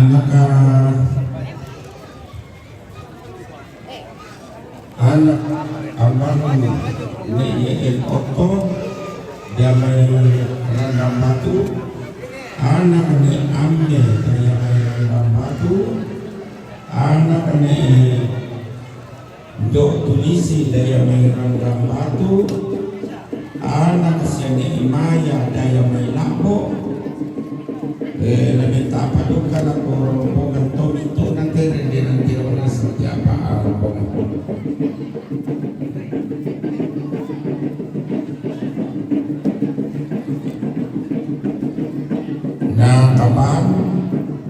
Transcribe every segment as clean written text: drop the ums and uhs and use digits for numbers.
anak abang ni el oto dia merendam batu, anak ni amne dia merendam batu, anak ni dok tulisi dia merendam batu, anak sini maya dia melapok. Lebih tak padukan aku rombongan itu nanti orang seperti apa rombongan. Nah kapan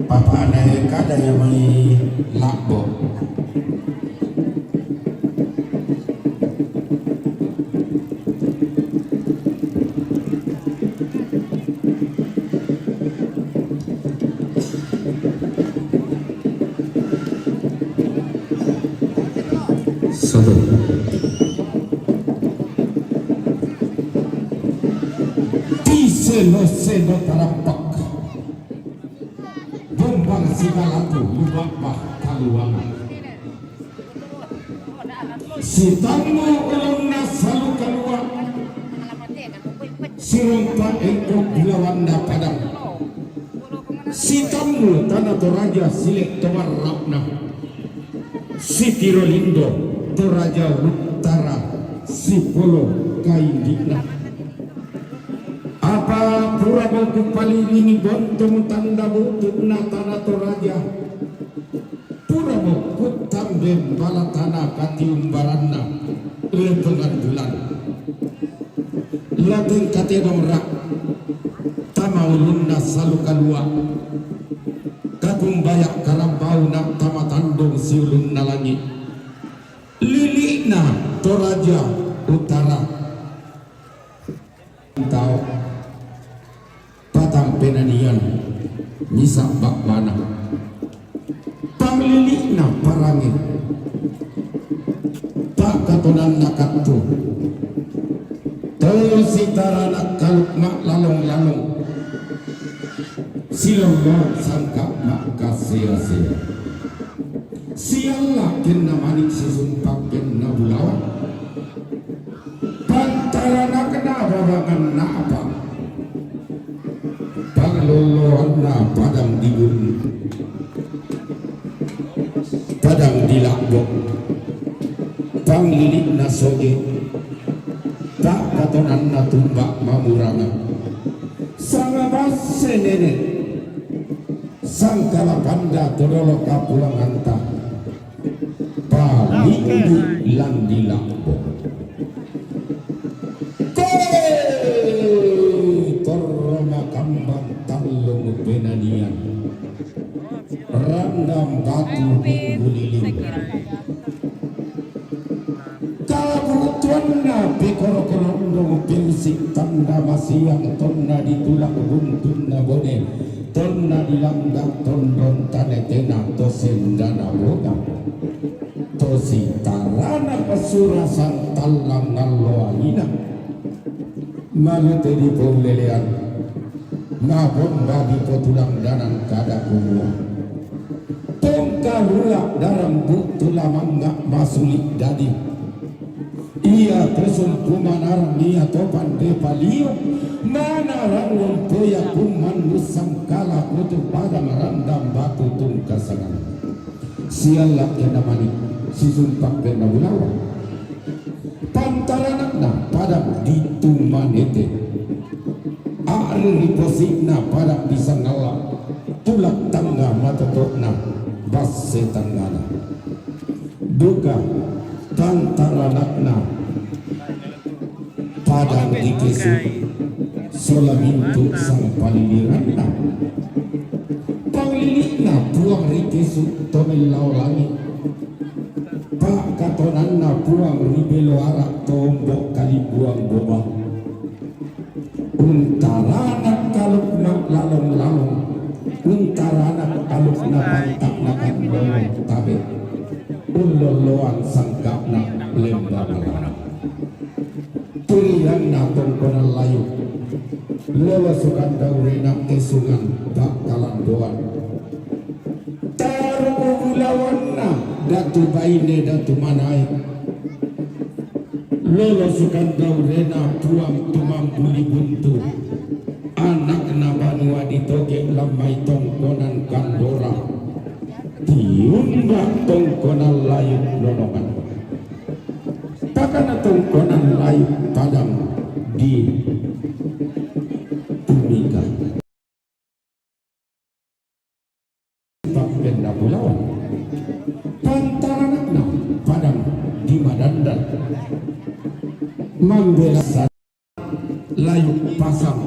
papa anak kada yang mai lakbo. Satu. Selo tarampak bombang sigalatu lubak kaluangan si tamu ulung nasalu kaluang sirumpa engkok dilawanda padang si tamu tanah toraja silik tawar rapna si tirolindo toraja utara si polo kaindikna apa pura boku palingini bontong tanda butut na tanah toraja pura boku tambem bala tanah katium baranna lepengan bulan lateng katedong rak tamaulunna salu kalua katung bayak karambau nak tamatandong siulun na langit lilikna toraja utara tau patang penanian nisa bakwana panglilikna parangin tak katonan nakatu tol sitara nak kaluk mak lalong-lalong silong sangka mak kasia-sia siala kena manik sisumpak kena bulawan pantarana kena babangan na apa panglolohan na padang dibun padang dilakbok panglilik na soge tak katonan na tumbak mamuranga sangabas nenek sangkala panda todolo kapulang anta palindu lan dilakbok torma kambang talung benanian randam batu mengguliling kabutuanna pekoro-korondong pinsik tanda masiang tonna ditulak runtunna bone tonna dilanggak tondon tanetena tosendana boga tosi tarana pesurasan talang naloanina malu tadi polelean ngabon bagi potulang danan kada kumua tongkarula dalam buktu lamang ngak masulik dadi ia tersun kumanar nia topan depalio mana rangun poya kuman nusang kala kutu padang randam batu tungkasangan sialak yang namani si sumpak kena ulawa pantaranakna padang ditumanete ari posikna padang disangala tulak tangga matotokna basse tanggana duka tantaranakna padang dikesu solamintu sang paliliranna panglilikna puang rikesu tomelau langit pak katonanna puang ribelo arak tombok kali buang boba untarana kalukna lalong-lalong untarana kalukna pantakna kandolong tabe uloloan sangkapna lembana tulianna tongkonan layu lewa sukan daurena kesungan bakalan doan Datu baine datu manai lolosukan daurena puam tumam buli buntu anak nabanua ditoge lamai tongkonan kandora tiumba tongkonan layu lolongan takana tongkonan layu padang di tumika pakai napulawan pantaranakna padang di Madandan membela layu pasang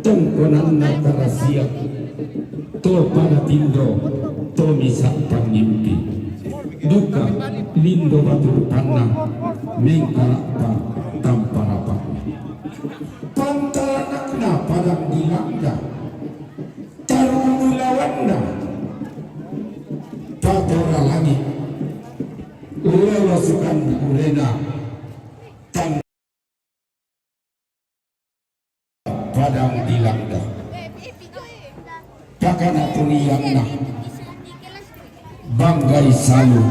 tongkonan nakara siap to pada tindo to bisa pangimpi duka lindo batur panah mengkalapa tanpa rapat pantaranakna padang di langga tarumulawanna patora lagi lolosukan urena tang padang dilangda pakana puniangna banggai salu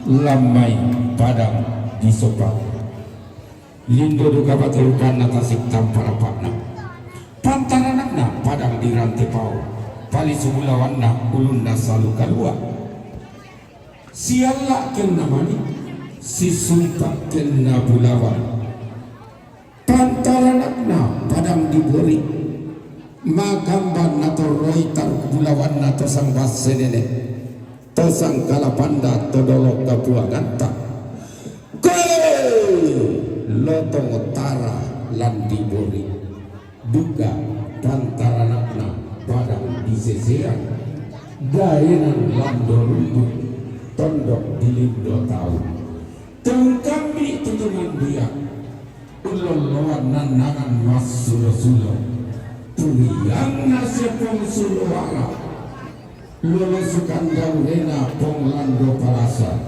lamai padang disopak lindo duka batulukan natasik tampara pakna pantaranakna padang dirantai pau pali sumulawanna ulunna salu kalua sialla ken namani si sumpak ken nabulawan pantaranakna padang diberi magamban nato roitar bulawan nato sang basenene to sang kalapanda to dolok kapuaganta lotong utara lan diberi duga pantaranakna padang disesean gaenan lando rumbut tondok dilindo tahu tengkambi tutungan dia uloloan nanangan mas sulo-sulo puriang nasepong suluara lolosukan daurena pong lando palasa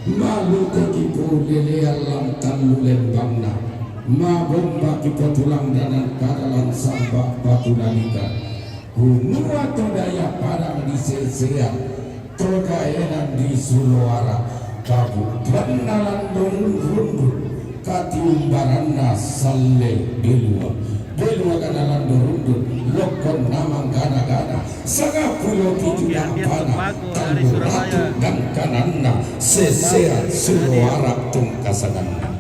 malu kekipu lelea lantan lulembangna ma bomba kipo tulang danan kadalan sambak batu nalika hunua todaya padang disesea todaenan di suluara kabu benalan dorun katiumbaranna salle belua kadalan dorundun lokon namang gana-gana saga pulau titulang panah tandu ratu dan kananna sesea suluara tungkasaganna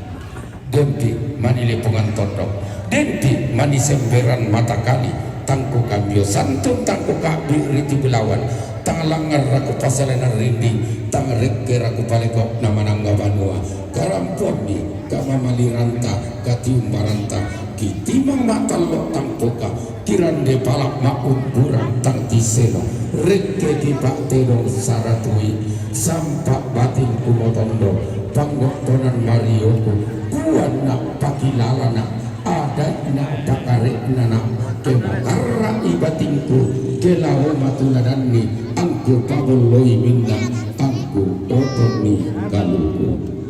dempi manilipungan tondok dempi mani semberan mata kali tangku kambio santun tangku kabir riti belawan tanglangar raku pasalena rindi tangreke raku palekok namanangga banua karamponi kama maliranta katiumbaranta kitimang matalok tangpoka tirande palak makun burang tang tiseno reke di baktedong saratui sampak batin kumotondo panggoktonan marioku kuan nak pakilalana adat nak pakarek nana kemakara ibatinku kelawa matuladani angku pabuloi minda angku otoni galuku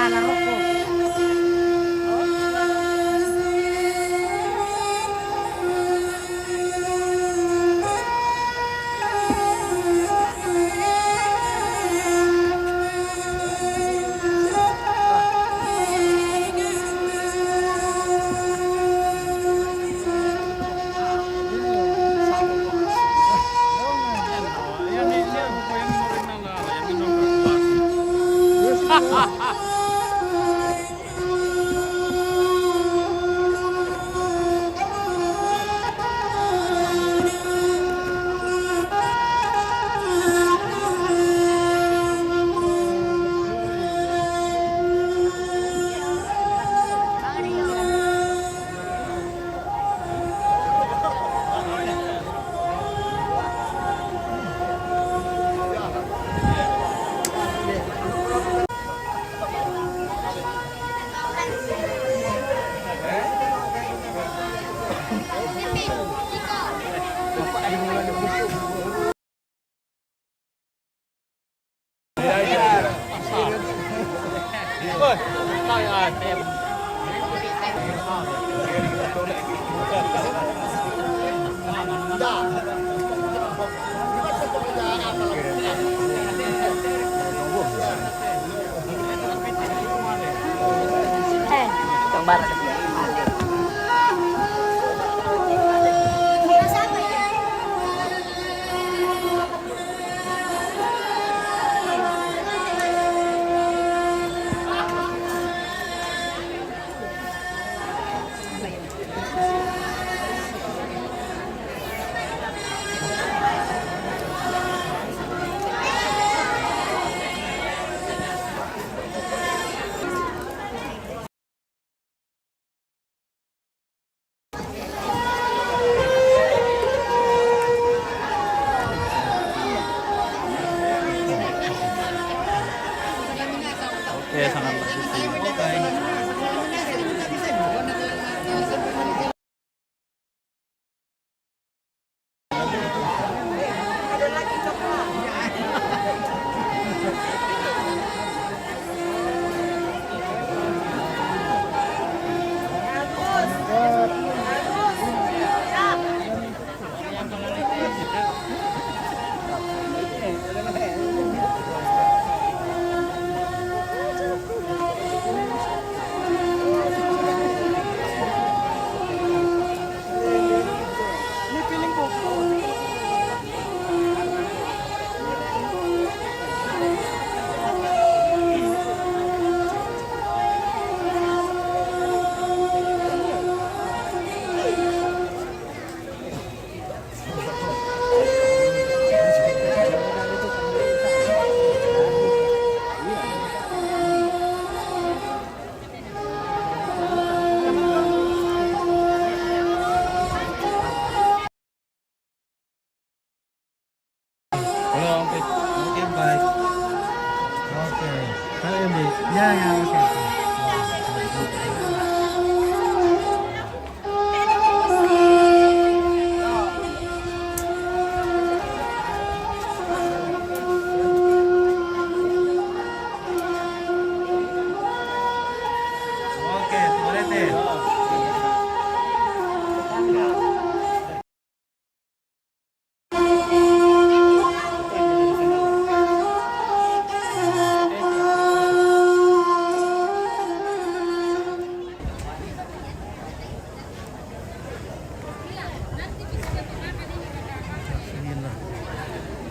Naglalaro po.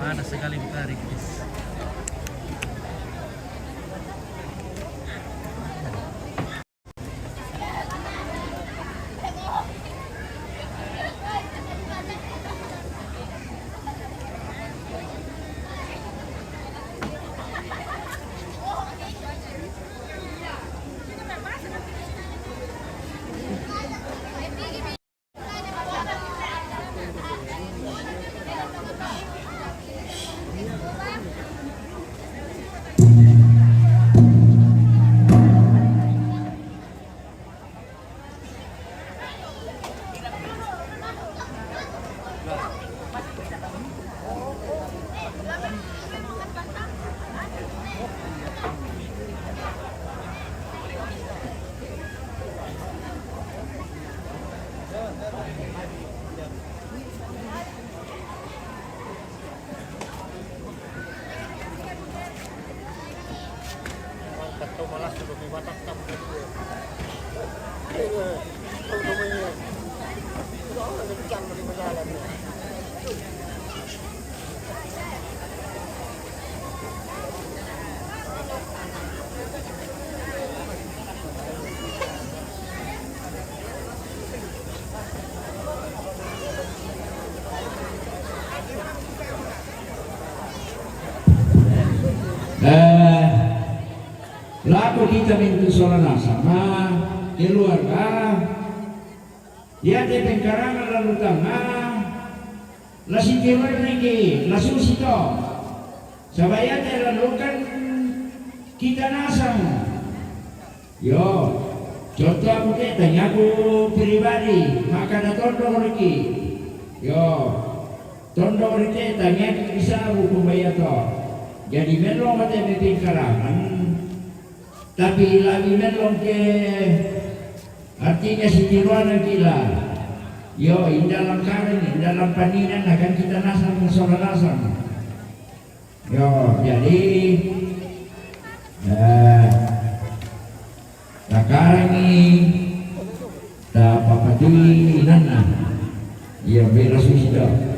Panas sekali tarik guys. Lalu kita minta solana sama keluarga dia di pengkarangan lalu tengah lasi keluar lagi langsung situ supaya lalukan kita nasang yo contoh aku tanya aku pribadi maka ada tondo lagi yo tondo lagi tanya bisa aku membayar to jadi melong mata pengkarangan tapi lagi melong ke artinya si tiruan gila yo dalam karen dalam paninan akan kita nasang soal nasang yo jadi sekarang ini tak papatui nana yo beres sudah.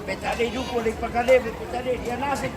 Petade dupo di pagkade, petade dia nasi.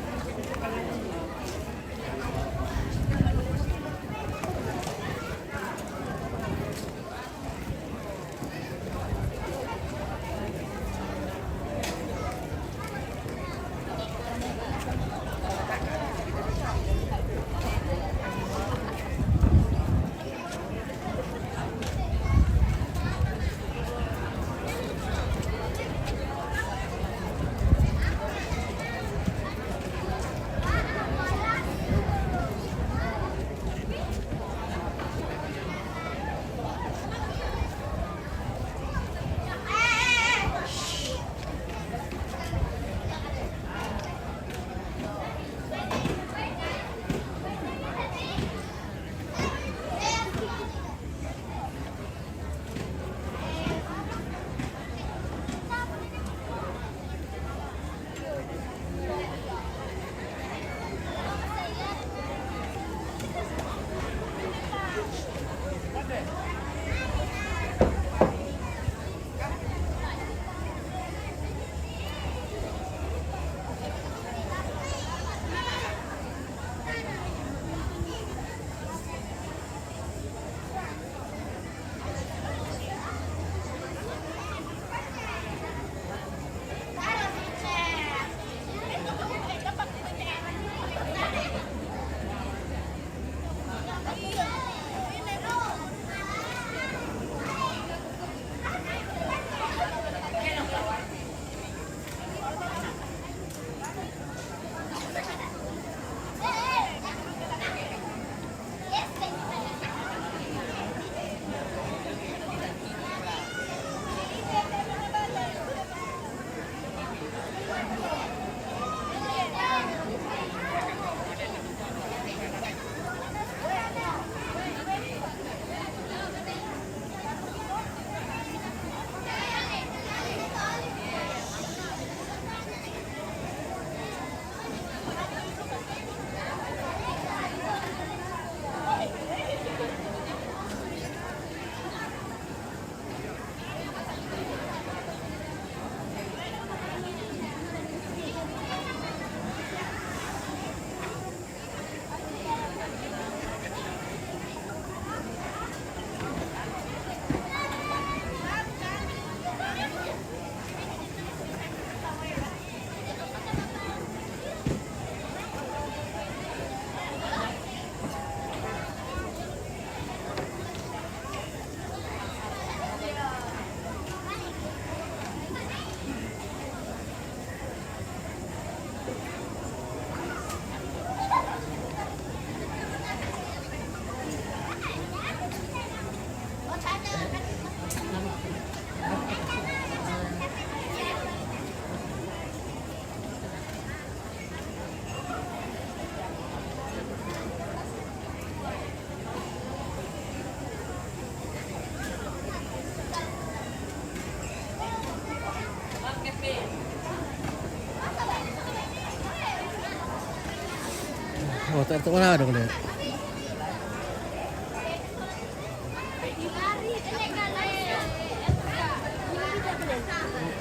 Tuh mana dong deh.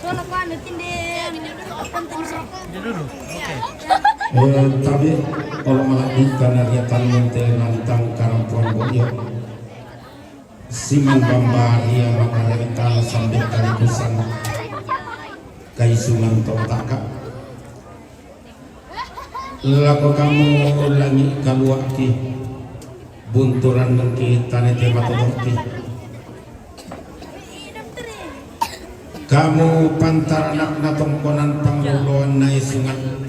Soalnya kan tindim penting sih. Dia dulu. Oke. Tapi kalau malah karena dia mentel nantang karampuan boyo siman bambari yang makaretal sambil kalibusan kaisungan totaka laku kamu lagi kaluaki bunturan dengki tane tema totoki kamu pantar anak natongkonan pangluluan naisungan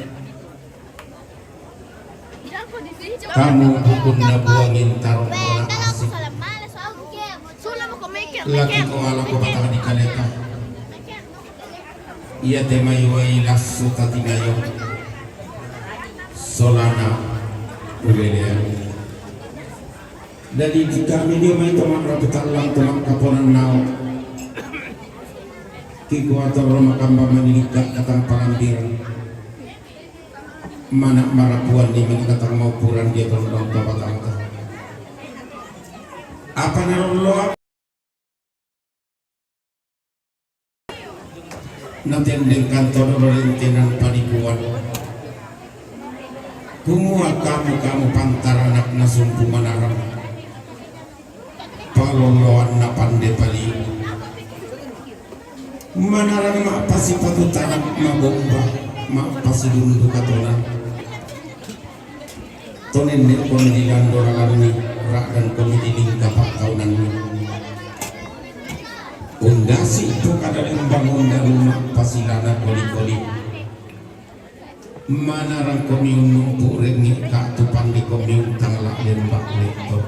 kamu bukun na buangin tarong na asik laki ko alam ko batang di kaleta iya temayway lasso tatinayo solana ulelea dari jika media may tumak rapitan lang tumak kaponan nao kikuator romakamba manilikat katang palambiran mana marapuan di mana katang maupuran dia berundang batang apa narolo natendeng kantor rentenan panikuan kumua kamu pantar anak nasumpu manarang paloloan na pande pali manarang ma pasi patutan ma bomba ma pasi dundu katonan tonen ne kondilan dorangan ni rak dan komedi lingkapak tahunan ni undasi itu kada membangun rumah pasilana koli-koli mana rang komiun numpuk rengi kak tupan di komiun tanglak lembak lektor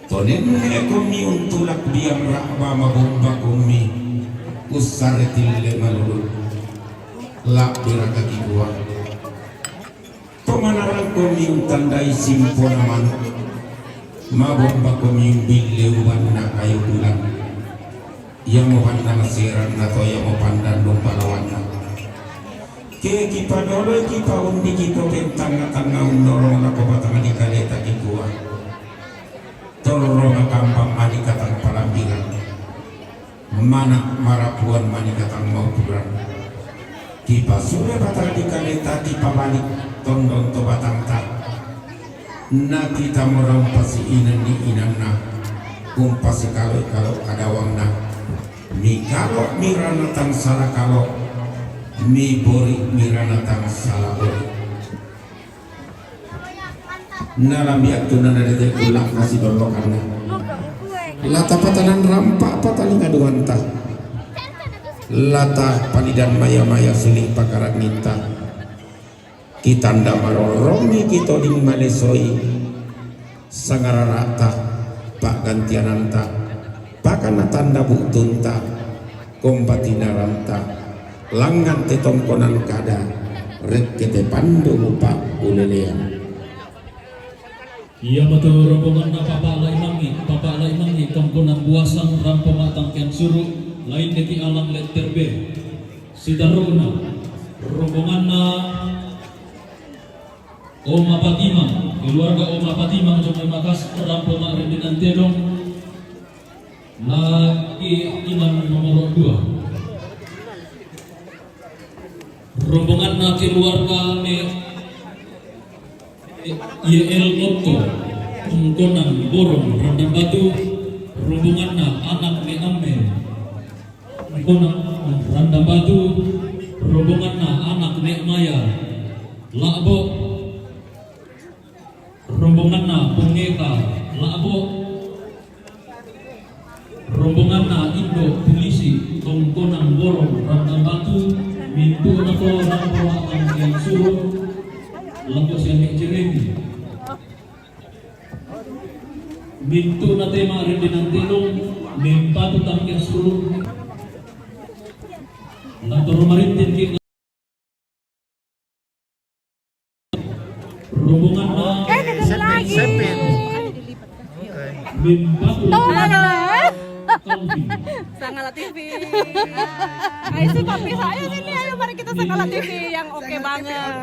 tonen ne komiun tulak diam rak bama bomba komi usaretil malulu lak birakaki gua pemana rang komiun tandai simponaman ma bomba komiun bile warna kayu bulan yang mau pandang siran atau yang mau pandang domba lawannya ke kipa dolo kipa undi kita bentang tangga unorong aku batang di kaleta di gua tolong kampang mani katang palambiran mana marapuan mani katang mau puran kipa sudah batang di kaleta di pabalik tondong to batang tak na kita merampas inan di inanna kumpas kalau ada wangna mi kalau mirana tang salah kalau mi bori mirana tang salah bori nalam yaktu nana dari ulang kasih dolokannya lata patanan rampak patali ngaduan tah lata palidan maya suling pakarat minta kita ndak maroromi kita ding malesoi sangararata pak gantiananta pakana tanda buktunta kompatina ranta langan tetongkonan kada rek kete pandu mupa ulelean iya betul rombongan na papa ala imangi tongkonan buasang rampo matang kian suruh lain deki alam letterbe sidaruna rombongan na Oma Patimang keluarga Oma Patimang jomai makas rampo marin dengan tedong laki imam nomor 2 rombongan na keluarga me YL Motto tongkonan borong rendang batu rombongan na anak me amel tongkonan rendang batu rombongan na anak me maya lakbo rombongan na pungeka lakbo rombongan na Indo polisi tongkonan borong rendang batu mintu na to rampo ang yang suruh lampos yang jeremi mintu na tema rendinan tilong mempatu tang yang suruh lantor maritin kita rombongan na Sepin. mempatu Sangala TV. Ay, si papi saya sini, ayo mari kita Sangala TV yang oke banget.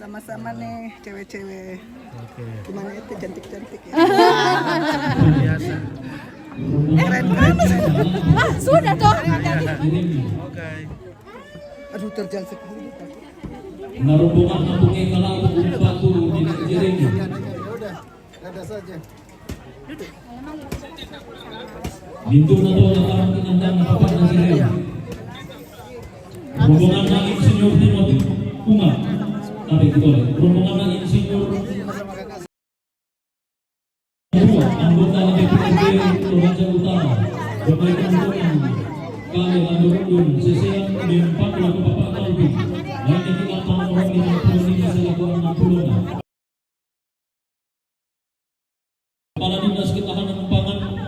Sama-sama nih cewek-cewek. Oke. Gimana itu cantik-cantik ya. Biasa. Keren, keren, keren. Ah, sudah toh. Oke. Aduh terjal sekali. Narubungan kampungnya kalau umpatu di Jeremy. Ya udah, ada saja. Bintu nato nataran kinandang papan ng Jeremy. Rombongan ng Insinyur Timothy Umar. Tarik ito ulit. Rombongan ng Insinyur anggota ng DPRD Toraja Utara. Bapak Tuntunan kali Landurun Sesiang Dimpat lagu Bapak Kalbi. Lain yang kita tahu orang 55 selaku 60. Kepala Dinas Ketahanan Pangan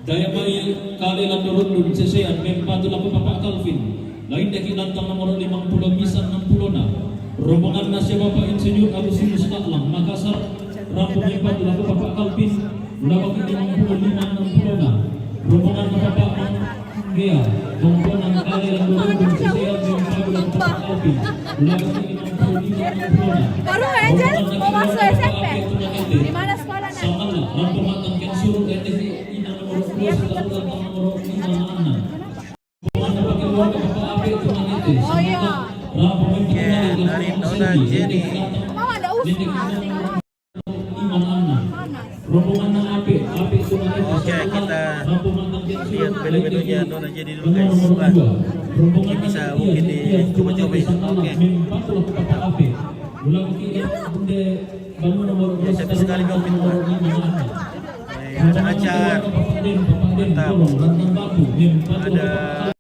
Dayamai kali Landurun Sesiang Dimpat lagu Bapak Kalvin. Lain yang kita tahu nomor 50 Misan 60. Rombongan nasi Bapak Insinyur Alusinus Taklang Makassar. Rampung Dimpat lagu Bapak Kalvin. Lagu 55 60. Rombongan Bapak Manggea, rombongan kali Landurun Sesiang Dimpat lagu Bapak Kalvin. Lagu 55 60. Baru aja mau masuk SMP. Di mana sekolahnya? Sangatlah rampung matang yang suruh NTV ina nomor 2 setelah nomor 5 anak. Rombongan Bapak keluarga Bapak Ape Tunanete. Oh iya. Rampung Oke, dari Nona Jenny. Mau ada usaha. Rombongan ng Ape Tunanete. Oke, kita lihat menu-menunya Nona Jenny dulu guys. Rombongan Ini bisa mungkin dicoba-coba ya. Oke. Ya, cantik sekali outfit Pak. Ada acar. Mantap. Ada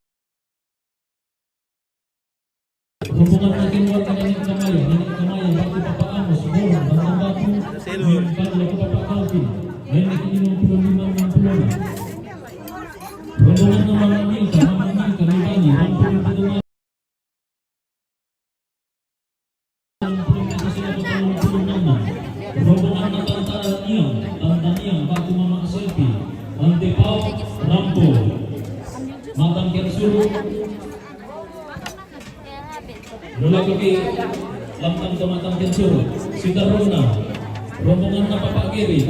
rombongan lagi warga Nenek Kamaya Bakti Bapak Amos, Borong, Bantang Batu, selur. Lagu Bapak Kalvin, Nenek ini 55 60. Rombongan Mama Milka, Ribani, Rampung Petungan. Rombongan Tantaniang, Batu Mama Selfie, Rantepau, Rampo, Matang Kersuru, Lula Kopi, Lamtang Tomatang Kersuru, Sitarona, rombongan na Bapak Giri,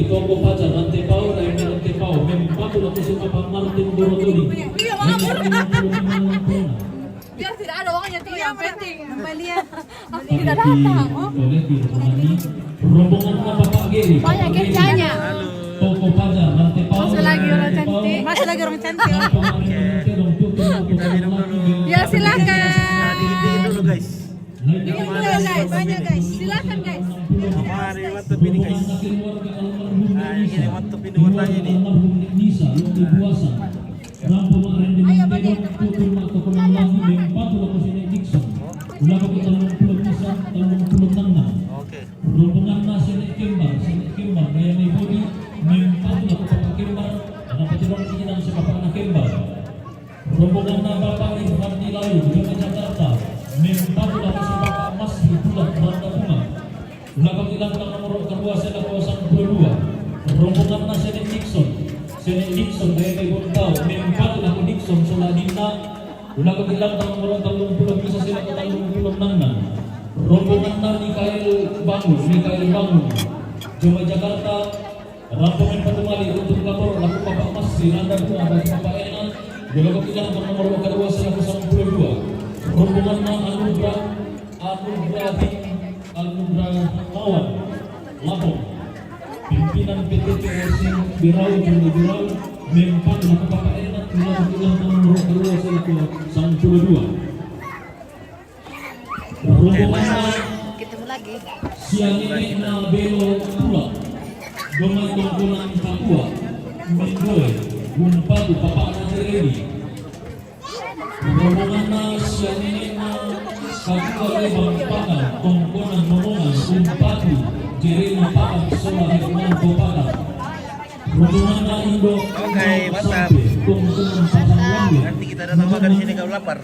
Toko Pacar, Rantepau, Rantepau, Mempatu na Kusuk Bapak Martin Borotoli. Iya, makapur. Biar tidak ada uangnya tuh yang penting. Kembalian. Tidak datang. Oh. Rombongan na Bapak Giri, Banyak kerjanya. Toko Pacar, Rantepau, Masih lagi orang cantik. Masih lagi orang cantik. Kita minum dulu. Ya silakan. Nah, dingin-dingin dulu guys. Minum dulu guys. Banyak guys. Silakan guys. Mari mantap ini guys. Nah, ini mantap ini warnanya nih. Ayo Budi. Oke. Rombongan nasi Kembar, gaya may bodi, mempatu na Bapak Kembar, anak petirong kikinan sa Bapak na Kembar. Rombongan na Bapak Irfan Nilayo, Gama Jakarta, mempatu na sa Bapak Mas Hibulat, Banda Bunga. Ulapag ilang ng nomor kedua sa kawasan 22. Rombongan na Senate Nixon, gaya may Bondao, mempatu na Nixon sa Ladina. Ulapag ilang ng nomor 30 bisa sila ka 30 rombongan na Mikael Bangun, Joma Jakarta, rombongan patumali untuk lapor laku Bapak Mas Sinanda Bunga bagi Bapak Enan, Gulagok ilang ng nomor kedua sa 192. Rombongan na Anugrahawan, Lapor, pimpinan PT PRC Birau Juni Birau, mempan laku Bapak Enan, Gulagok ilang ng nomor kedua sa 192. Rombongan Ketemu lagi. siang ini na Belo Pula, Gomay Tongkonan Papua, Mendoy, Gumpadu, Bapak Najereni. Rombongan na siang ini na Kabupaten Bangpakan, Tongkonan Momongan, Gumpadu, Jereni Pakan, Sola Hekman Bapakan. Rombongan na Indo, Oke, mantap. Tongkonan Pasangwambe. Nanti kita datang makan di sini kalau lapar.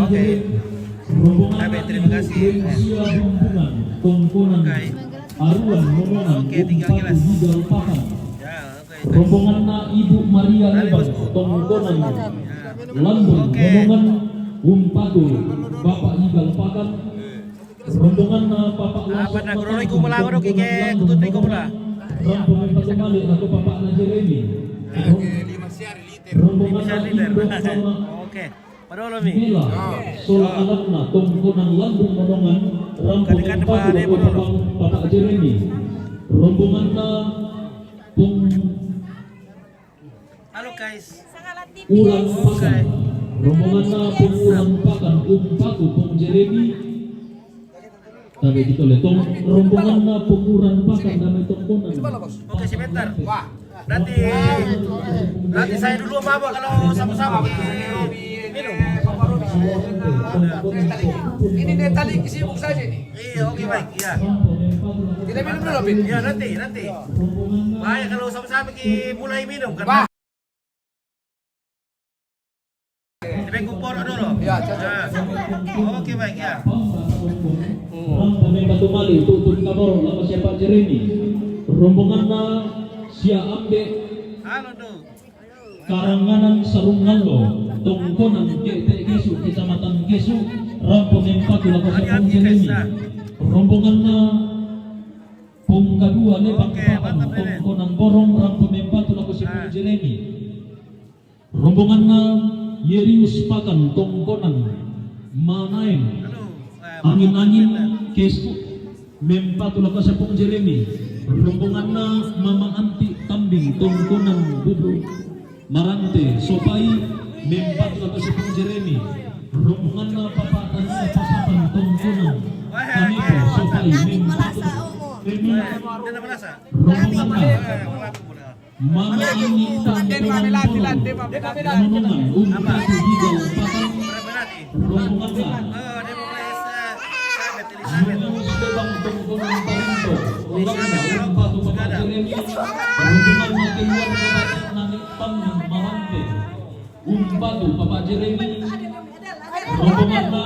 Oke. Oke, terima kasih. Oke. Oke, tinggal kilas. Ya, oke. Rombongan na Ibu Maria Lebang, Tongkonan, London, Oke. rombongan Umpatu, Bapak Igal Pakan, rombongan na Papa Apa na guru ko mula ko kike kututoy ko mula. rombongan patumali ako Papa na Jeremy. Rombongan na Indok sama Oke. Padolo mi. Mila. Sola anak na tungko ng landong manongan Kadikan rombongan pa, padu Padolo. ako Papa Jeremy. Rombongan na pung Halo guys. Sangalat TV. ulang pakan. Rombongan na pung ulang pakan umpatu pung Jeremy. Tapi dito letong rombongan na pung ulang pakan damay tungkunan. Oke sebentar. Wah. Nanti saya dulu mabok kalau sama-sama minum. Ini dia tadi sibuk saja nih. Iya, oke baik. Iya. Kita minum dulu, Bin. Iya, nanti. Bahaya kalau sama-sama mulai minum kan. Wah. Sampai kumpul dulu. Iya, Nah. Oke baik ya. Rombongan Batu Mali tutun kamor lama siapa Jeremy. Rombongan na sia ambe Halo tuh. karanganan sarungallo tungkonan kete Gesu kecamatan Gesu rombongan patu lama siapa Jeremy. Rombongan na pung kadua lebang Oke, pakan mantap, Dede. tungkonan borong rombongan patu lama siapa Jeremy. Rombongan na Yerius pakan tungkonan manain Halo. angin-angin kesu mempatulah ka sa pong Jeremy rombongan na mama anti tambing tungkunan bubu marante sopay mempatulah ka sa pong Jeremy rombongan na papatan sa pasapan tungkunan kanito sopay mempatulah Dia nak merasa. rombongan na Melaku mula. mama anti tambing manunungan umpatu higaw pakan Berapa nanti? rombongan na Oh, dia mau mulai Elizabeth, Elizabeth. Menurut sebang tungkungan Parinto, ulang na umpatu Papa Jeremy, rombongan na keluar kabataan nangit tambing marante, umpatu Papa Jeremy, rombongan na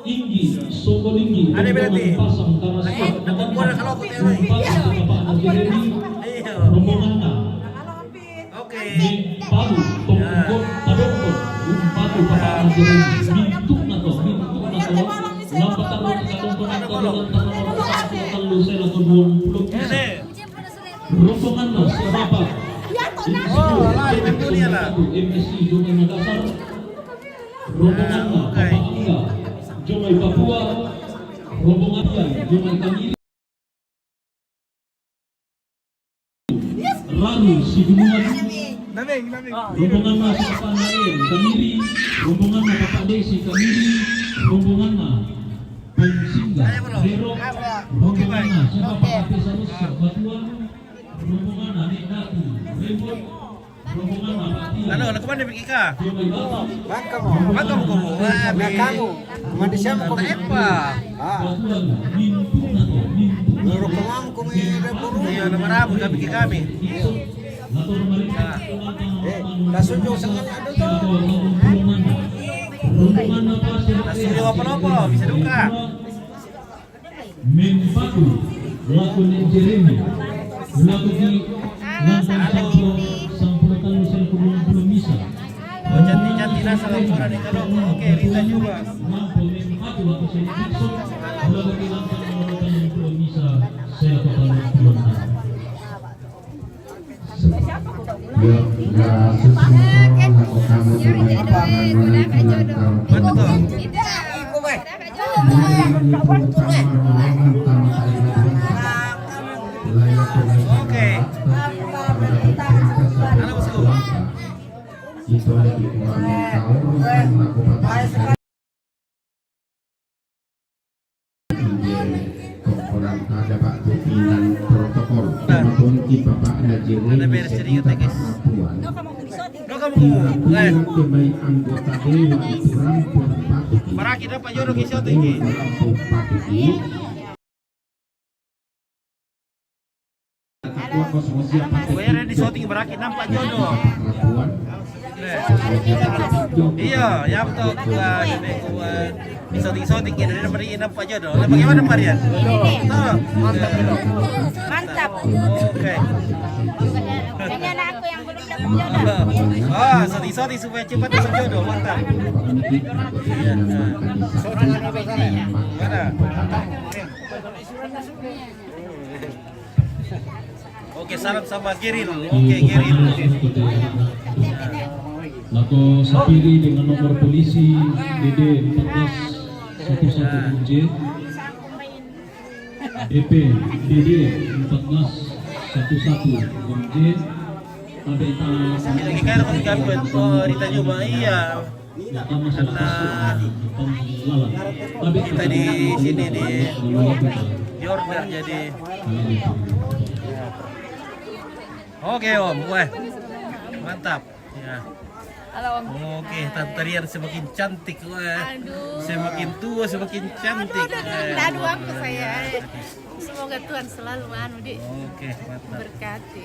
Inggi, Sokolinggi, Ada berarti? rombongan pasang Karasya, Kumpul kalau aku tengok. umpatu Papa Jeremy, Iya. rombongan na Oke. Palu, tungkon, tadongkon, umpatu Papa Jeremy, mintuk na to, lambat taruh ke tungkon na to, dalam tangan telu sela ke 20 Ini. rombongan na sa Bapak Oh, lah, itu dunia lah. MSC Jomay Makassar, rombongan na Papa Angga Jomay Papua, rombongan yan Jomay Kamiri, Raru Sigunungan, rombongan na sa Panain Kamiri, rombongan na Papa Desi Kamiri, rombongan na Pungsingga Hero, rombongan na sa Papa Pesarus sa Batuan, rombongan na Nek Datu Rembon, rombongan na Pati Halo, nak kemana pergi kah? Jomay Batak, Makan kamu. Wah, Kamu, mandi siapa kau? apa? Batuan Mintu na to, Mintu na to. Kamu kau ini buru. Iya, nama Rabu kami ke kami. Nator Marita, Lasunyo sangat ada tu. rombongan na Pasir Langsung apa-apa, bisa duka. Mempatu laku ni Jeremy laku di nantang sampuratan Nusa belum bisa Oh, cantik-cantik lah salam suara di kalau. Oke, Rita juga. mampu mempatu laku saya Dixon laku di nantang sampuratan belum bisa saya kepala belum Ya, sesuatu aku kamu Mana tuh? Oke. Halo, bosku. Itu lagi kurang tahu aku kurang ada Pak pimpinan protokol maupun di Bapak Najiri Ada beres ceria, guys. Perempuan Lo kamu ngomong. yang sebagai anggota Dewan Rampur Patuki Maraki dapat jodoh kisah tinggi. Rampur Patuki Ketua Kosmosia Patuki Bayarnya di shooting Maraki nampak jodoh. Rapuan Iya, ya betul. Gua nenek gua di shooting ya dari nampak nampak jodoh. Lah bagaimana Marian? Betul. Mantap. Oke. Ini anak aku yang belum dapat Oh, sorry supaya cepat dapat jodoh, mantap. Iya, nah. Mana? Oke, salam sama Geril. Oke, Geril. Lako Sapiri dengan nomor polisi DD 1411 UJ, EP DD 1411 UJ. Sampai Lagi kan dapat gabut. Oh, Rita juga iya. Kita di sini di order jadi. Oke Om, wah mantap. Ya. Halo Om. Oke, Tante Rian semakin cantik, wah. Semakin tua semakin cantik. Aduh aku saya. Semoga Tuhan selalu Dik Oke, mantap. berkati.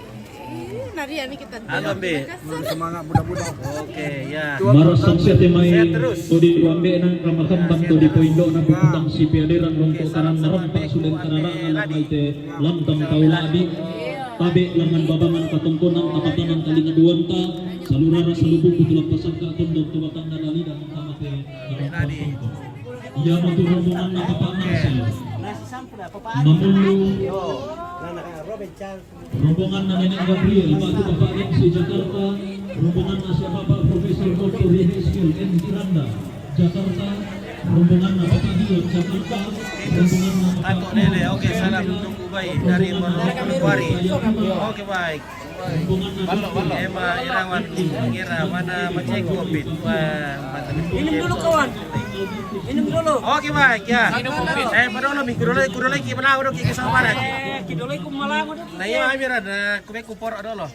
Nariani kita. Halo Be. Semangat mudah-mudah. Oke, ya. Maros sangsia temai Sehat terus. Todi wambe nang ramakambang todi poindo na putang si piaderan longko karang narampak sulen kararang anak maite lantang kauladi tabe laman babangan katungkunan tapatanan talinga duwanta salurara salubung putulak pasangka tundok tuwatang nadali dan kamate iya matu rombongan na papangan mamulu rombongan na Nenek Gabriel batu Bapak MC Jakarta, rombongan na si Bapak Profesor Dr. Rivi Skill M. Kiranda Jakarta, rombongan na Bapak Dion Jakarta, rombongan na Tato Dede, oke salam tunggu baik dari Manokwari. Oke baik. Ema Irawan Ira mana Macai Kopit. Wah, mantap. Minum dulu kawan. Minum dulu. Oke baik ya. Padahal lebih kudu lagi mana udah kiki sama mana. Kidolay kumalango dulu. Nah iya amir ada kube kupor ada loh.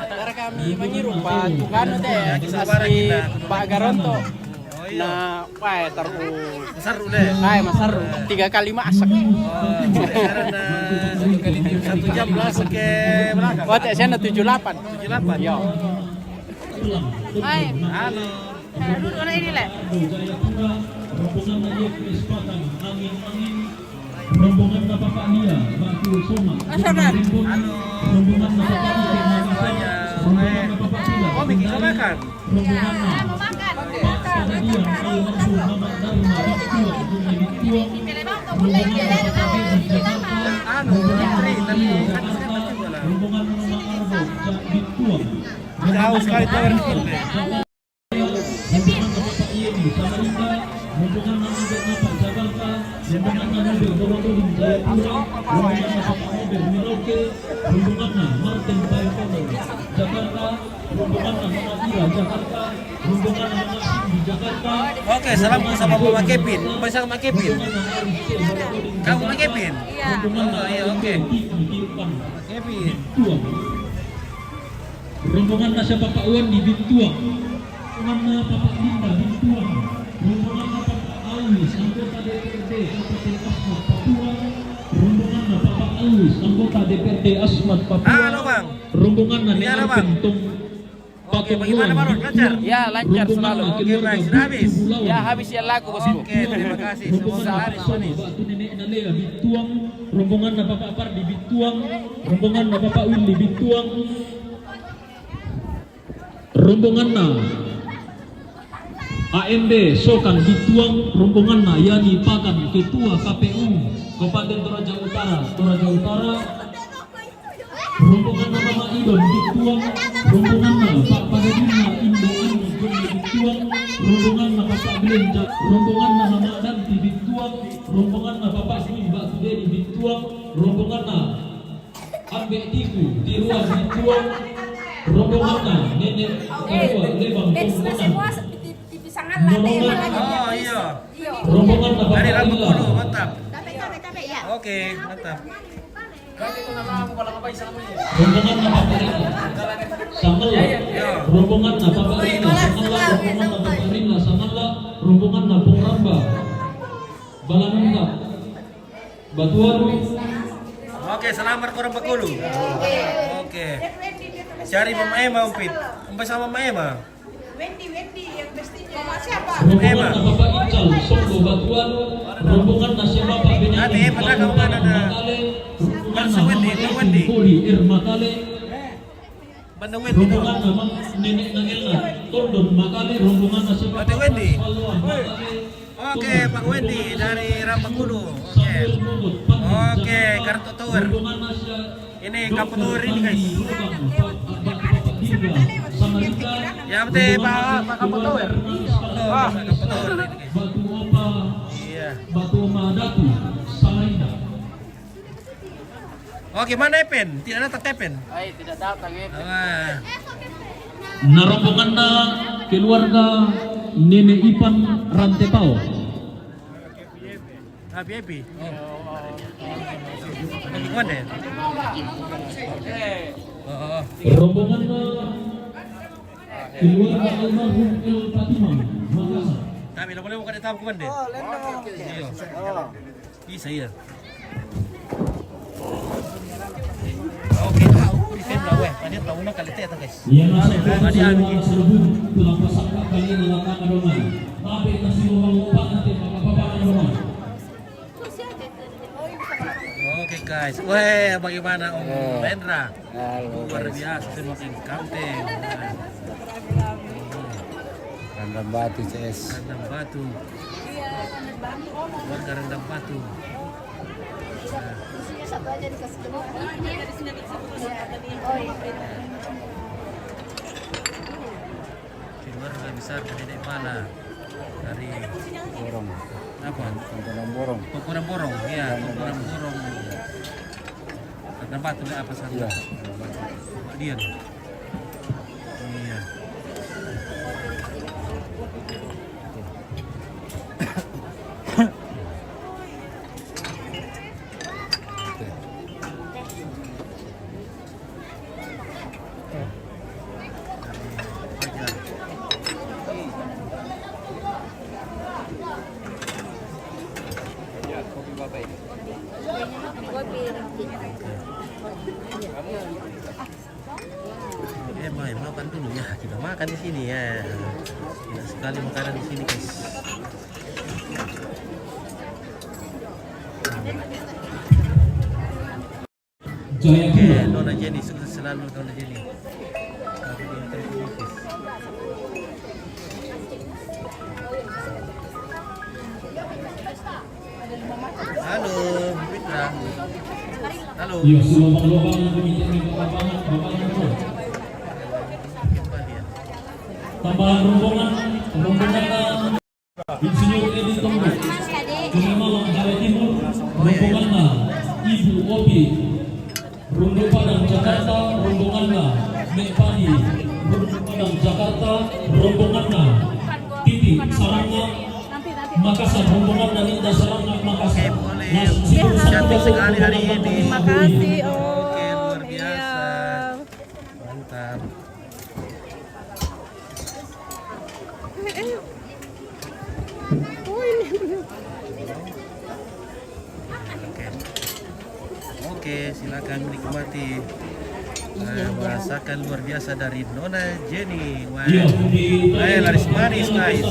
Para kami menyirum Pak Tugano teh. Sabar kita. Pak Garonto. Oh iya. Nah, Pak taruh Besar udah. Ay, masar 3 kali masak. Karena 1 jam langsung ke belakang. Oh, teh saya 78. 78. Yo. Hai. Halo. Duduk mana ini le? rombongan na Yefres Patang, angin-angin, rombongan na Bapak Nia, Batu Soma, rombongan na Bapak Nia, rombongan na Bapak Nia, Oh, bikin makan. rombongan na Mau makan. Pak Padadian, Ayo Langsung, Mamat Dharma, Bituang, Bumi Bituang, rombongan na Bapak Nia, Jakarta, rombongan na Mama Arbo, Bituang, Jauh sekali tower ini. rombongan na Bapak Yeni, Samarinda, rombongan na Bapak Pak Jakarta, rombongan na mobil Borobudur Jayapura, rombongan na Bapak mobil Merauke, rombongan na Martin Bayokono, Jakarta, rombongan na Mama Ira, Jakarta, rombongan na Mama Cindy, Jakarta. Oke, salam sama Mama Kevin. Bersama Mama Kevin. Kamu Mama Kevin? Iya. Oh iya, oke. Bintuang. Kevin. Rombongan na siya Bapak Wan di Bintuang, rombongan na Bapak Linda Bintuang, rombongan na Bapak Awis, anggota DPRD Kabupaten Asmat Papua, rombongan na Bapak Awis, anggota DPRD Asmat Papua, Halo Bang. rombongan na Gimana, Nenek Bang? Kentung Oke, bagaimana Bang? Lancar? Ya, lancar selalu. Oke, baik. Sudah habis? Ya habis ya laku bosku. Oke, terima kasih. Rombongan Semoga na laris Bapak manis. Sono, Batu Nenek Nalea Bintuang, rombongan na Bapak Pardi Bintuang, rombongan na Bapak Willy Bintuang, rombongan na AMD Sokan Bintuang, rombongan na Yani Pakan, Ketua KPU Kabupaten Toraja Utara, rombongan na Mama Idon Bintuang, rombongan na Pak Padadina Indo Ani Joni Bintuang, rombongan na Bapak Belenja, rombongan na Mama Danti Bintuang, rombongan na Bapak Dwi Batu Dedi Bintuang, rombongan na Ambek Tiku Tiruan Bintuang, rombongan na Nenek Kedua Lebang Komponan, Oh iya. rombongan na Dari Bapak rambut Lila, dulu, mantap. Ya. Oke, mantap. rombongan na Bapak Rina, Samela, rombongan na Bapak Rina, Samela, rombongan na Bapak Rina, Samela, rombongan na Bung Ramba, Balanungkap, Batuaru, Oke, selamat orang Bekulu. Oke. Cari Mama Ema, Umpit. Sampai sama Mama Ema. Wendy yang pastinya. Mama siapa? rombongan na Bapak Ical, Songgo Batuaru, rombongan na si Bapak Benyamin, Pernah kamu mana ada? Makale, rombongan na Langsung Wendy, Mama Wendy. Edi Poli Irma Kale, Bandang Wendy dulu. rombongan nama nenek Nagelna Tondon Makale rombongan nasi Bandang Wendy. Paluan Makale Oke, Pak Wendy dari Rambakulu. Oke. Sambil Mulut Pangan Oke, Jakarta. Kartu Tower. Rombongan nasi Ini Kampung Tower ini guys. Bapak Dirga Samarinda Ya betul Pak Kampung Tower. Wah, Kampung Tower ini guys. Batu Opa Iya. Batu Oma Datu Samarinda. Oke, mana Epen? Tidak datang Epen. Ay, tidak datang eh. Wah. Nah rombongan na keluarga Nenek Ipan Rantepao. Ah, VIP. Oh. Lagi mana? Oh. Rombongan na keluarga almarhum El Fatimah Makassar. Kami nak boleh buka tahu ke mana? Oh, lendong. Iya. Oh. Bisa ya. Oke, tahu di film lah weh. Tadi tahu nak kali teh guys. Yang nasa Tadi anu ni. serbun telah pasangka kali nelakan adongan. Tapi nasi lupa nanti bapak-bapak adongan. Oke guys. Weh, bagaimana Om Rendra? Luar biasa semakin kampung. Rendang Batu CS. Rendang Batu. Warga Rendang Batu. Keluarga besar Dedek Pala dari Borong. apa? Tengkorak Borong. Tengkorak Borong, ya Tengkorak Borong. Rendang Batu apa sana? Iya. Pak Dian. Iya. Makan dulu ya, kita makan di sini ya. Enak sekali makanan di sini guys. Oke, Nona Jenny, sukses selalu Nona Jenny. Halo, Bu Fitra. Halo. Ya, lubang-lubang yang diminta bapak-bapak itu. Tambahan rombongan Insinyur Edi Tunggu Kini Malang Jawa Timur rombonganna Ibu Opi Rondo Padang Jakarta rombonganna Mek Padi Rondo Padang Jakarta rombonganna Titi Sarangga Makassar rombonganna Linda Sarangga Makassar. Cantik sekali hari ini. Terima kasih Om. Oke, luar biasa. Iya. Mantap. Oke, silakan menikmati masakan luar biasa dari Nona Jenny. Wah, laris manis guys.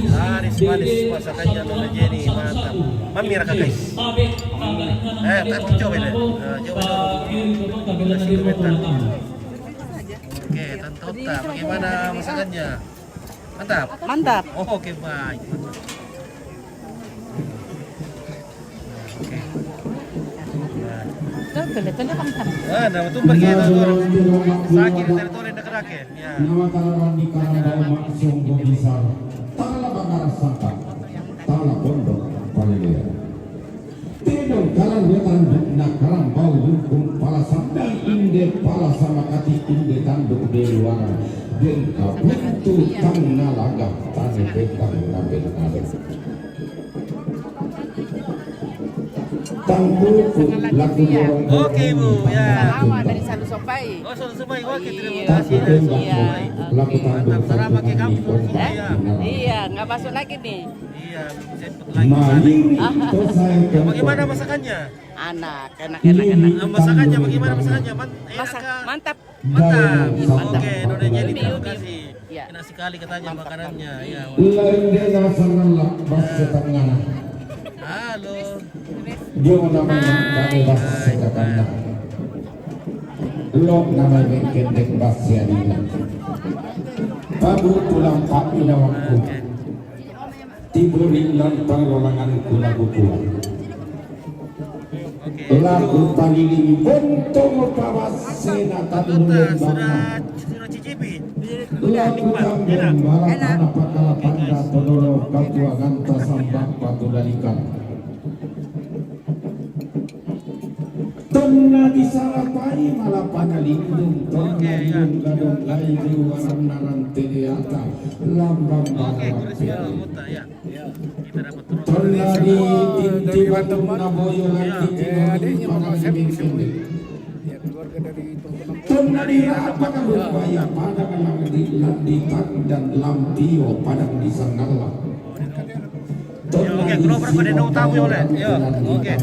Laris manis masakannya Nona Jenny, mantap. Mamir kak guys. Tapi coba deh. Coba dulu. Kasih komentar. Oke, Tante Ota, bagaimana masakannya? Mantap. Mantap. Oh, oke, baik. Oke. Kelihatannya mantap. Nama tuh pergi itu sakit teritori negaraken. Ya. Nama kalawan di karang maksung besar. Tala bakar sangka. Tala pondok palilea. Tedong kalang wetan na karang bau hukum pala sandal inde pala sama kati inde tanduk deluara. Den kabutu tang nalaga tane betang nabel nabel. Oke Bu, ya. Lama dari Salu Sopai. Oh, sudah semua. Oke, terima kasih. Iya. Mantap, salam pakai kampung. Ya. Iya, nggak masuk lagi nih. Iya, lagi. Bagaimana masakannya? Enak. Masakannya bagaimana masakannya? Mantap. Mantap. Mantap. Oke, Nona Jenny, terima kasih. Iya. Enak sekali katanya makanannya. Ya. Halo. Dia namanya dari bahasa Katanda. Blok nama mengkendek Basyadina. Babu pulang Pak Inawakku. Tiburin lan pangolangan kula bukuan. Lagu paniling bontong pawasena tanulung bangsa. Sudah cicipi. Lagu tambang malam anak pakala panda todoro kapua ganta sambak patulalikan. Tonna disarapai malah panalindung tonna gadong laidu waran naran tedeata lambang bawang tonna di tinti batung naboyo lagi tinori panalindung sendiri tonna di apa kalupaya pada kalang di landitan dan lampio padang di sangalah Oke, kelompok pada nau tahu oleh. Yo, oke.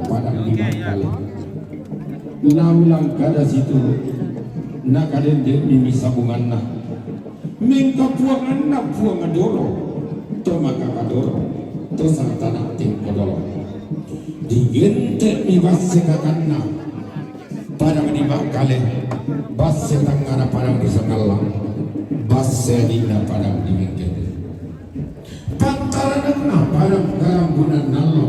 Padang di Bangkali. Naulang kada situ nak kaden dia mimi sabungan na mingka puangan na puang adoro to maka kadoro to sang tanah tim kodoro digente mi basse kakanna padang di Bangkale basse tangara padang di Sangalang basse dina padang di Mingkede pantaran na padang karambunan nalo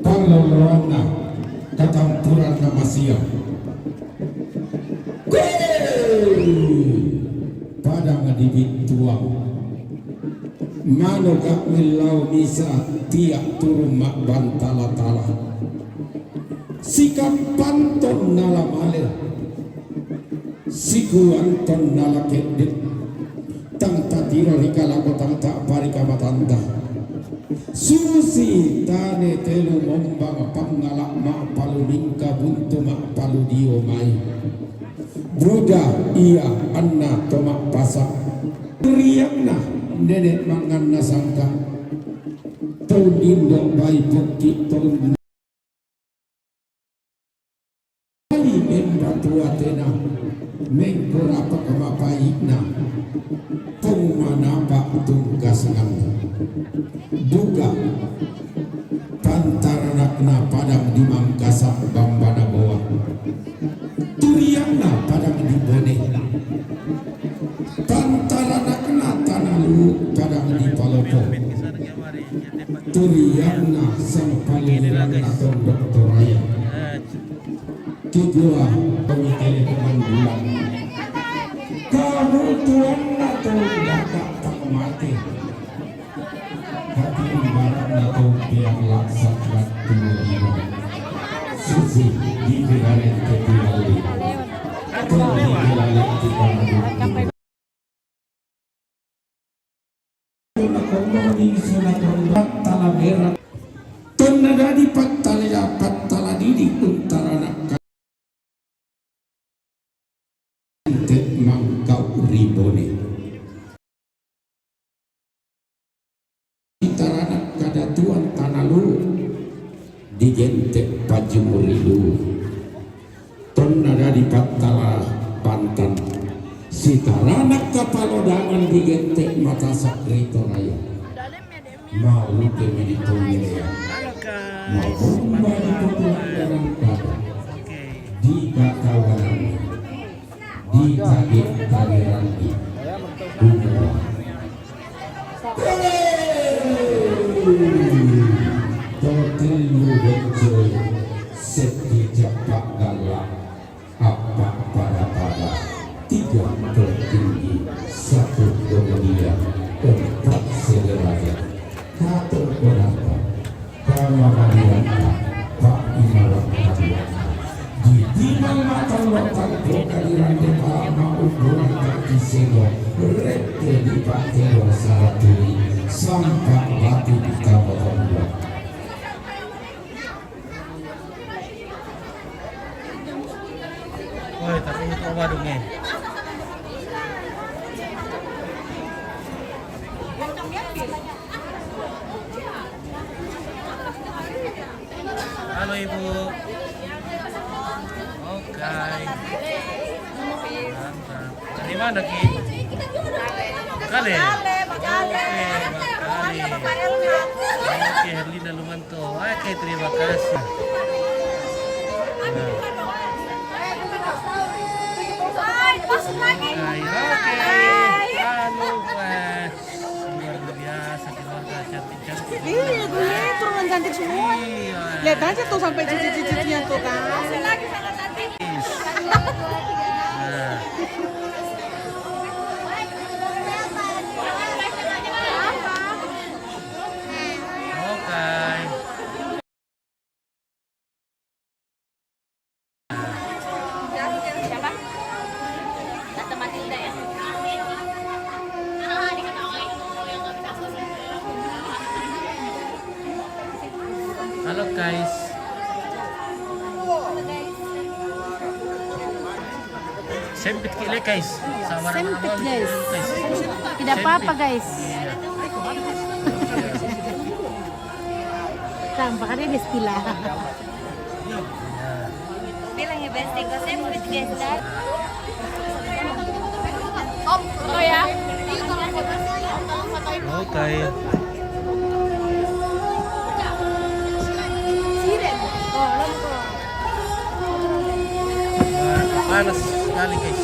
pangloloana katampuran nama siang padang dibituang mano gak milau misa tiak turun mak bantala-tala sikap panton nala male siku anton nala kedek tang tatiro rikala kotang tak parika matanda susi tane telu mombang pangalak mak palu lingka buntu mak palu dio mai Buddha iya anna tomak pasak riakna nenek mangan nasangka tau dindo bai pokki tau kali membantu atena mengkorapa kemapaikna pengmanapa tunggasangan duga pantaranakna padang di Mangkasa Bambana Goa turiangna padang di Bone pantaranakna Tanalu padang di Palopo turiangna sampalirangna Tondok Toraya Kigua Komitele Kemandulan kamu tuanna Tondaka tak mati hati imbaran atau biang laksa waktu lima susi di beraret ketirali di beraret ketirali tuna komoni suna tona tala merah tona dari patala ya patala didi untarana kante mangkau ribone tarana kada tuan tanalu digentek pajumurilu tonna dari patala Banten si tarana kapalodangan digentek mata sakrito raya mau kemi ditongelea mau bomba di pukulan darang kada di kakawanan di kagek kageran di umrah Totelu bencul seti japak galak apa pada tiga tertinggi satu dominia empat sederajat satu berapa kama varianta pak imarat kalian di timang mata lokal kalian depan mau kurang kaki sego rete di patero saraturi sampai batu di kawasan dua. Woi, tapi itu warungnya. Halo Ibu. Oke. Mantap. Dari mana Ki? Kale. Oke, Herlina Lumanto. Oke, terima kasih. Halo guys, luar biasa keluarga cantik-cantik. Iya, gue turunan cantik semua. Iya. Lihat aja tuh sampai cucu-cucunya tuh kan. Nah, oke. Halo guys. Sempit kile guys. Sama Sempit guys. Tidak apa-apa guys. Tampaknya di sebelah. Bilang ya besti gue sempit guys dan. Oh ya. Oke. Panas sekali guys.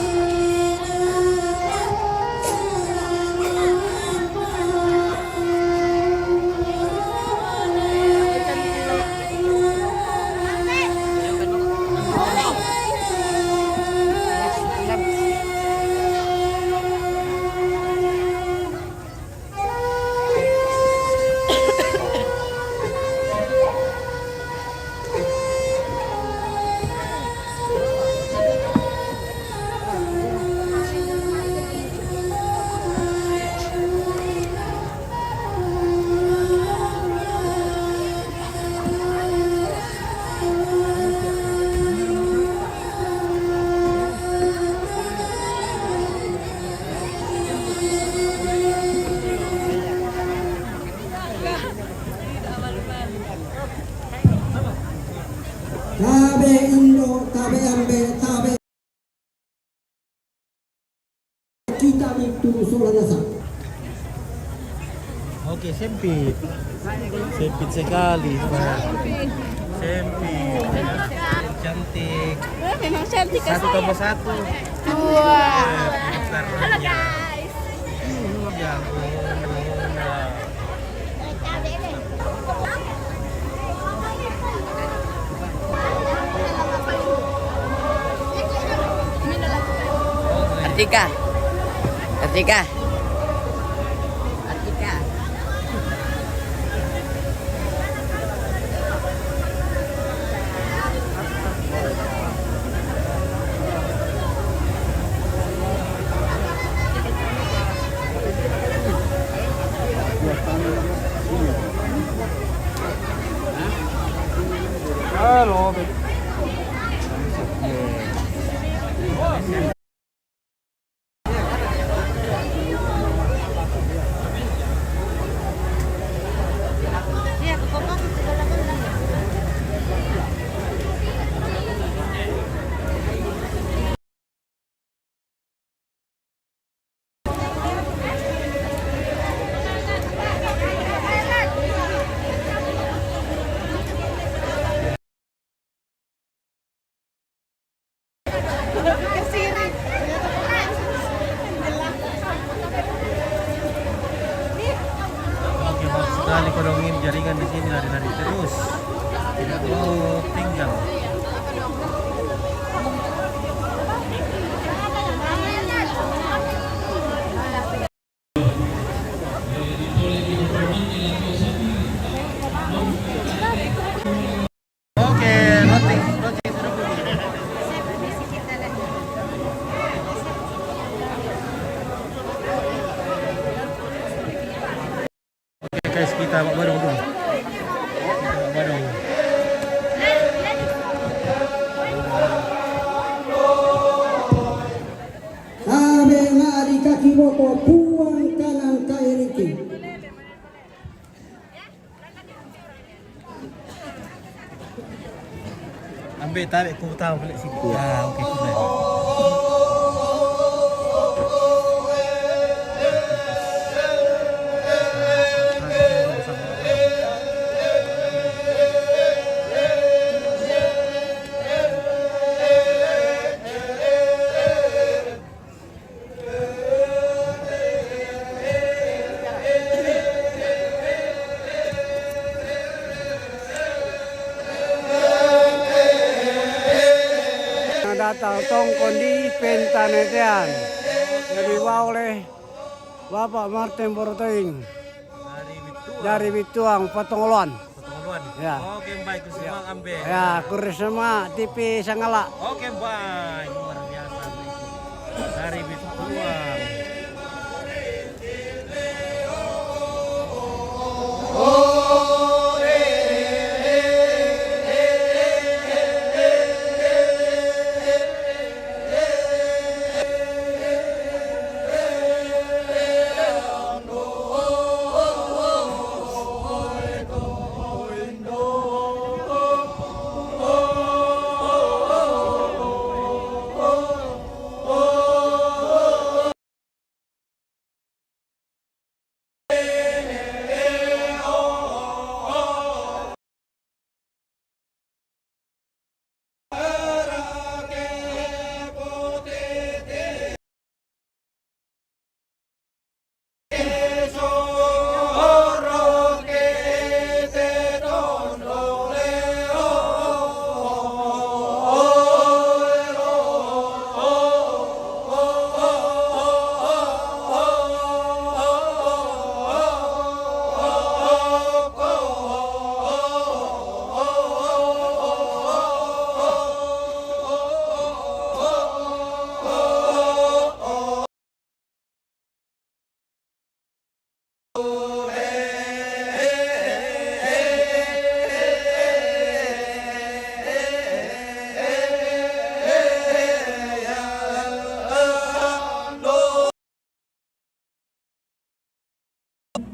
Tabe Indo, tabe ambe, tabe kita itu Solanasa. Oke, sempit. Sempit sekali. Sempit. Cantik. Memang cantik kan Satu tambah satu. Wah. Halo guys. Ya ampun. Artika. Artika. Halo. Oke, bagus sekali kolongin jaringan di sini lari-lari terus. Tidak mau tinggal. Oke, loading sudah bunyi. Oke guys, kita bawa barang dulu. Kita bawa barang. Tabe lari kaki boko, buang kanan kairiki. Ambil tarik ku tahu balik sini. Ah, okey sudah. datang tongkon di Pentanetean yang dibawa oleh Bapak Martin Borotoing dari Bituang Patongoluan. Ya. Oke, baik, Kusimang Ambe. Ya, Kurisma TV Sanggala. Oke, baik, luar biasa. Dari Bituang.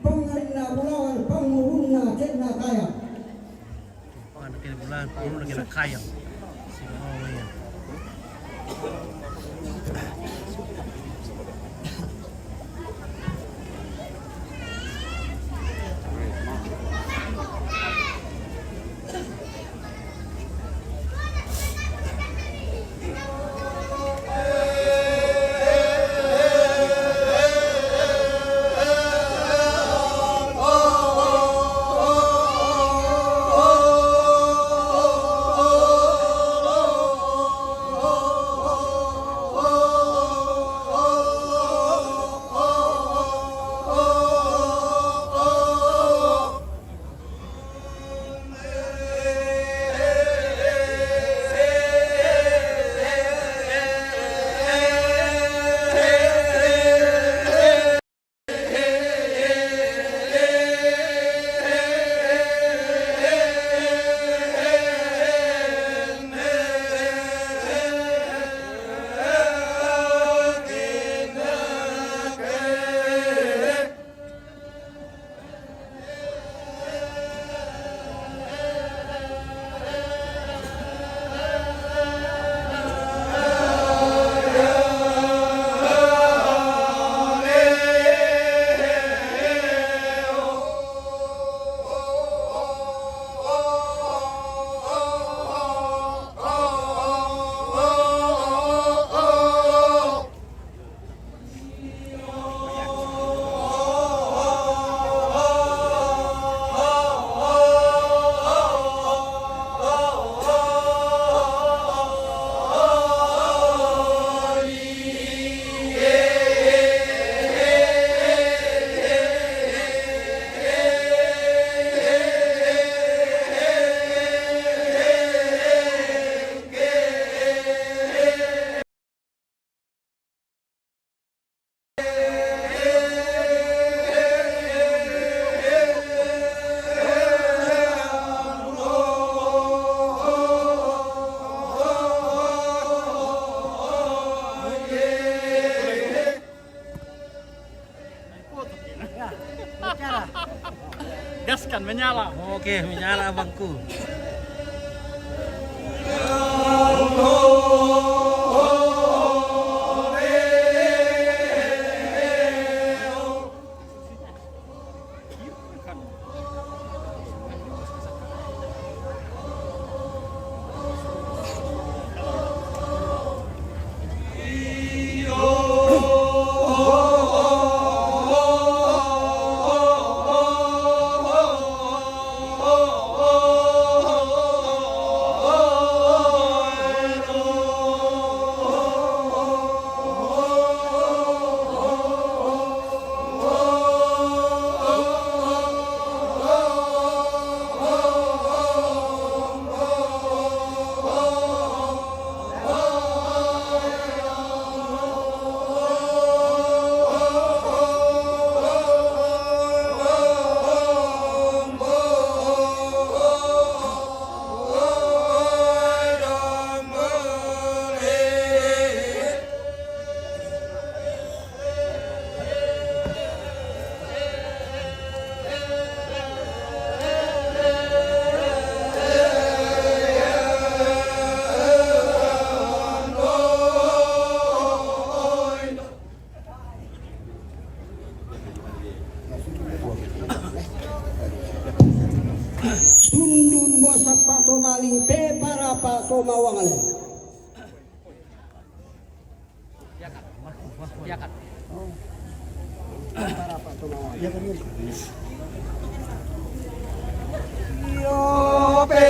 Pengarina Bulawan panguruna Cetna Kaya. Anak kira bulan, pun kira kaya. Gaskan menyala. Oke, menyala abangku. oh, tomaling pe para pa tomawangale. Para pa tomawangale. Yo pe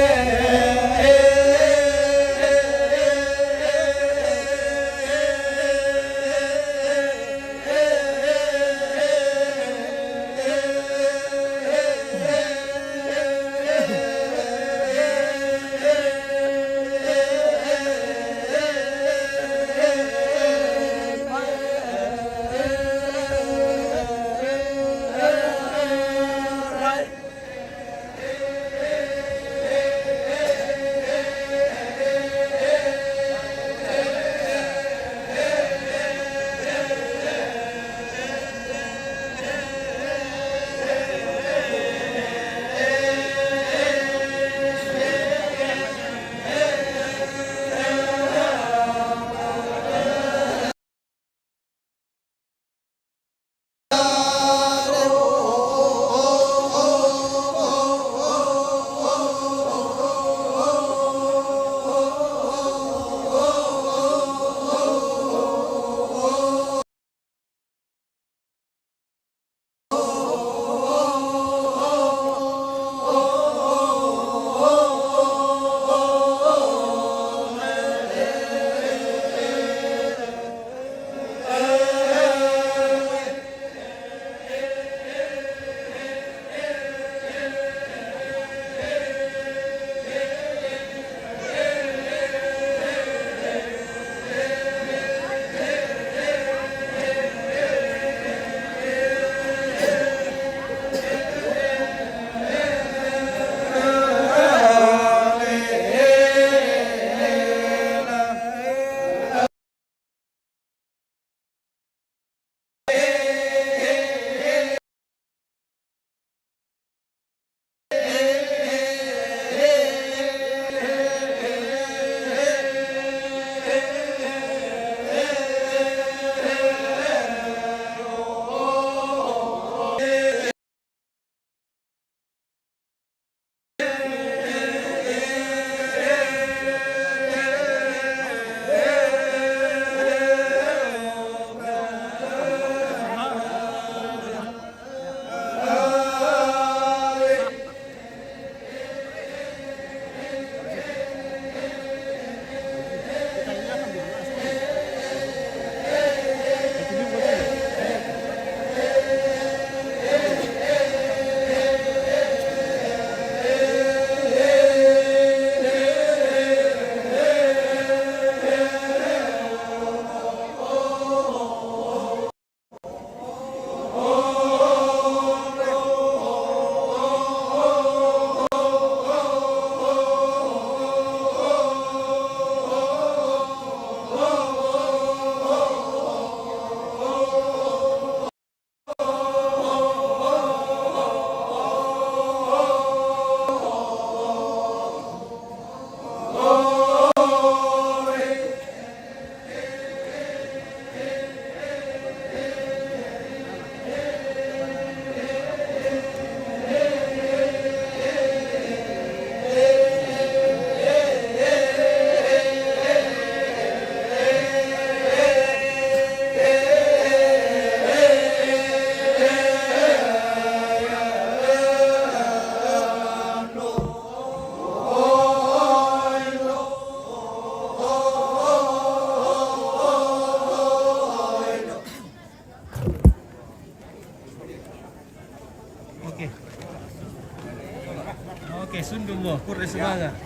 Oke, Sundumbo, Kurre Semangat.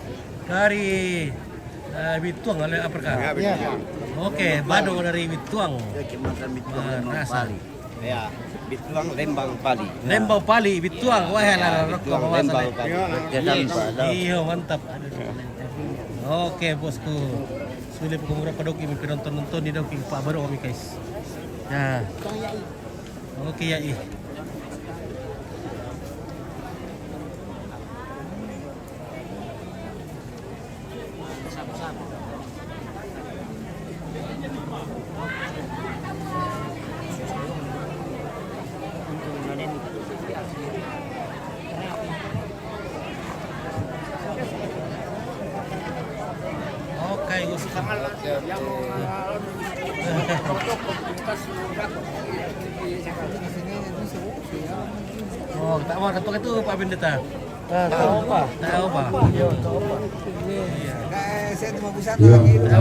Dari Bituang oleh apakah? Oke, Badung dari Bituang. Ya, Bituang Lembang Pali. Lembang Pali, Bituang. Wah, rokok Lembang Pali. Iya, mantap. Oke, bosku. Sulit pengumur padoki penonton-nonton di doki Pak Baru kami guys. Nah. Oke ya, Ay, gusto ka. Oh, tak mau ketua itu Pak Pendeta. Tahu pa. Yo. Tahu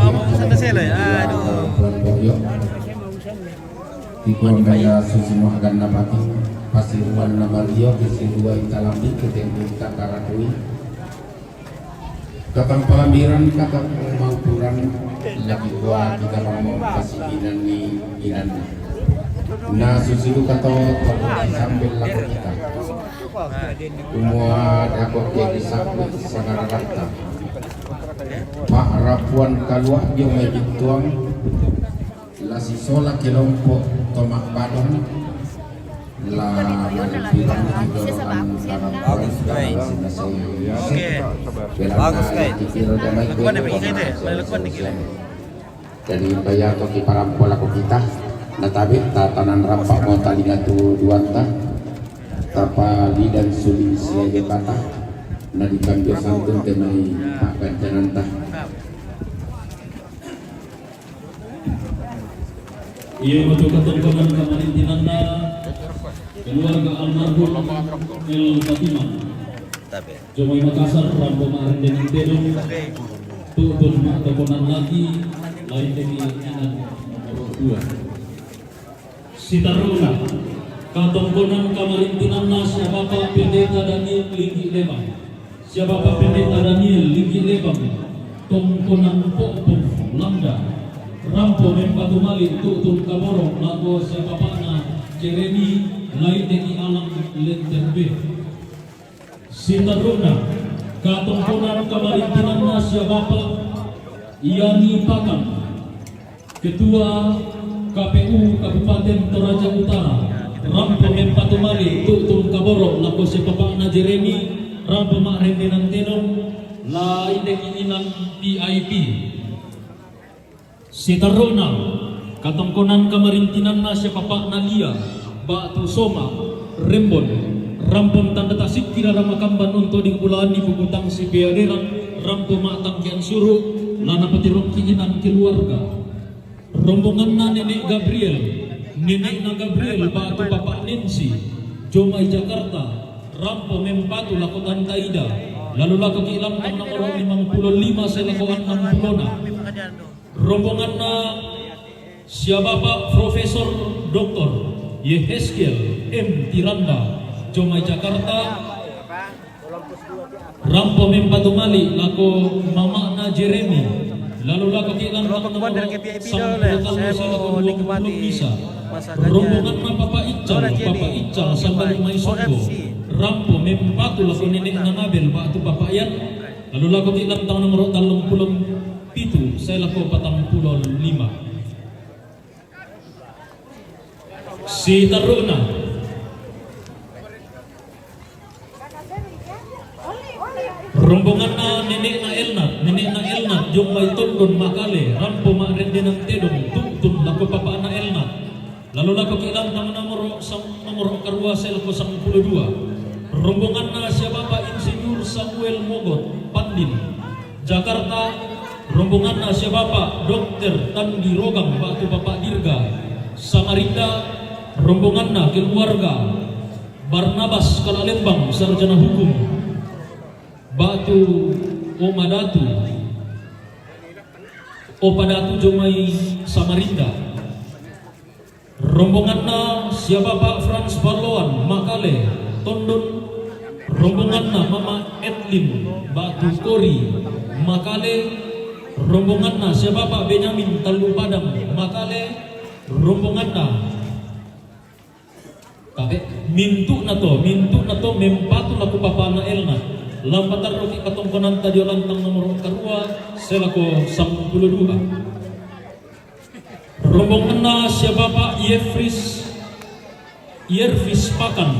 mau pesan sila. Aduh. Yo. Ikon kaya susino agan napati pasiruan na Mario kisirua italambi ketempo takaratui kakang palambiran kakang maupuran lagi kuat kita mau pasiginan ni inan na susilu kato sambil laku kita semua dakok yang disakut sangarata Pak Rapuan Kalua dia medit tuang la sisola kelompok tomak badon la bilang Bagus guys. Oke. Bagus guys. Lakukan deh begini deh. Lakukan dikit. Jadi bayar toki para pola ko kita natabi tatanan rampak mo talinga tu duanta tapa lidan suli siya kata na dikambyo santun temay pakancananta. Ia matukan tongkongan kamarintinanna keluarga almarhum El Fatimah Jomai Makassar Rambo Marin dan Intedong Tutun tongkonan lagi lain dari inan nomor 2 Sitaruna katongkonan kamarintinanna siapa Bapak Pendeta Daniel Linggi Lebang siapa Bapak Pendeta Daniel Linggi Lebang tongkonan Pokpong Langga Rampo Mempatu Malik Tutun Kaborong Lago siapa Pakna Jeremy lain dari alam lenter B Sitaruna katongkonan kamarintinanna siapa Bapak Yani Pakan Ketua KPU Kabupaten Toraja Utara Rampo Mempatu Malik Tutun Kaborong Lago siapa Pakna Jeremy Rampo Mak Rendenan Tenong lain dari inang PIP Sitaruna katongkonan kamarintinan nasya Bapak Nalia Batu Soma Rembon Rampon tanda tasik kira ramakamban untuk dikulaan di bukutang si Beaderan Rampo Matang Kian Suruh Lana Petirong Kiinan keluarga rombongan na Nenek Gabriel Nenek na Gabriel Batu Bapak Nancy Jomai Jakarta Rampo Mempatu Lakotan Taida lalu laku kilam nomor 55 selakoan 60 rombongan na siapa Bapak Profesor Dr. Yeheskel M. Tiranda Jomai Jakarta Rampo Mempatu Mali lako Mama na Jeremy lalu lako kilang nomor 10 bisa rombongan na Papa Ical sambil Mai Songo Rampo Mempatu lako Nenek Nanabel Batu Bapak Yan lalu lako kilang nomor 30 itu saya laku 45 Sitaruna rombongan na Nenek na Elnat Jomai Tondon Makale Rampo Mak Rendenan Tedong Tutun laku Papa na Elnat lalu laku kilang nomor karua saya laku 12 rombongan na siapa Bapak Insinyur Samuel Mogot Pandin Jakarta rombongan nasya Bapak Dr. Tandi Rogang Batu Bapak Dirga Samarinda rombongan na keluarga Barnabas Kalalembang Sarjana Hukum Batu Opadatu Jomai Samarinda rombongan na siapa Bapak Frans Barloan Makale Tondon rombongan na Mama Edlin Batu Kori Makale rombongan na siapa Bapak Benyamin Talu Padang Makale rombongan na mintu na to mempatu laku Papa na Elna lampatar roki katongkonan tadio lantang nomor karua selako 12 rombongan na siapa Bapak Yerfis Pakan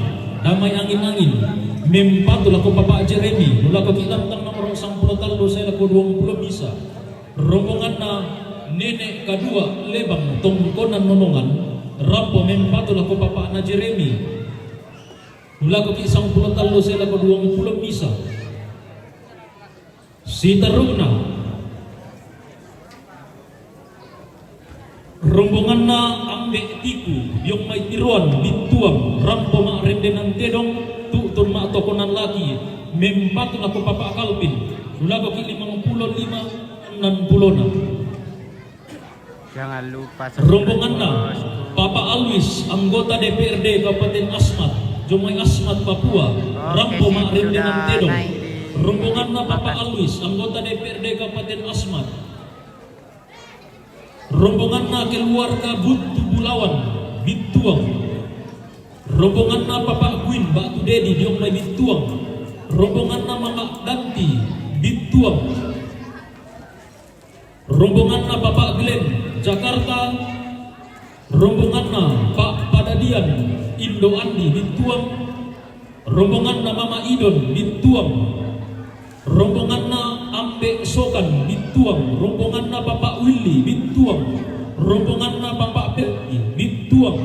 Damai Angin mempatu laku Bapak Jeremy laku kilantang nomor 10 selako 20 bisa rombongan na Nenek kedua Lebang tongkonan nonongan Rampo Mempatu laku Bapak na Jeremy laku kisang 10 selako 20 bisa Sitaruna ambe tiku yung may tiruan bituang rampo ma rendenan tedong tutun ma tokonan laki mempatu na ko papakalpin lulago ki 55 60 Jangan lupa rombongan na Papa Alwis anggota DPRD Kabupaten Asmat Jomay Asmat Papua rampo ma rendenan tedong rombongan na Papa Alwis anggota DPRD Kabupaten Asmat rombongan na keluarga Butu Bulawan Bituang rombongan na Papa Gwin Batu Dedi diong may Bituang rombongan na Mama Danti Bituang rombongan na Papa Glenn Jakarta rombongan na Pak Padadian Indo Andi Bituang rombongan na Mama Idon Bituang rombongan na Ambe Sokan Bituang rombongan na Bapak Willy Bituang rombongan na Bapak Belki Bituang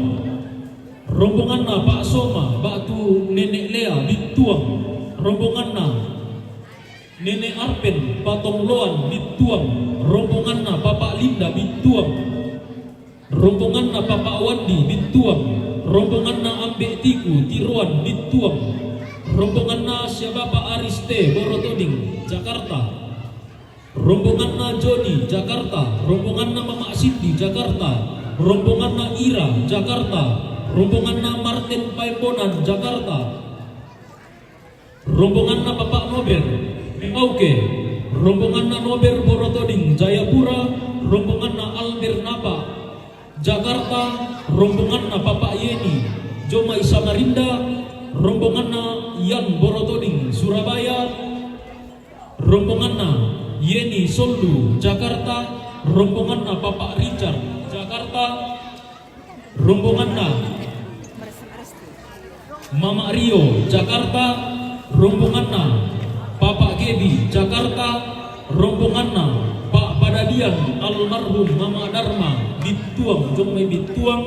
rombongan na Pak Soma Batu Nenek Lea Bituang rombongan na Nenek Arpen Patong Loan Bituang rombongan na Bapak Linda Bituang rombongan na Bapak Wandi Bituang rombongan na Ambe Tiku Tiruan Bituang rombongan na siya Bapak Ariste Borotoding Jakarta rombongan na Jody Jakarta rombongan na Mama Cindy Jakarta rombongan na Ira Jakarta rombongan na Martin Paiponan Jakarta rombongan na Bapak Nober Mingauke rombongan na Nober Borotoding Jayapura rombongan na Alber Napa Jakarta rombongan na Bapak Yeni Jomai Samarinda rombongan na Yan Borotoding Surabaya rombongan na Yeni Soldu Jakarta rombongan na Bapak Richard Jakarta rombongan na Mama Rio Jakarta rombongan na Bapak Gebi Jakarta rombongan na Pak Padadian almarhum Mama Dharma Bituang Jomai Bituang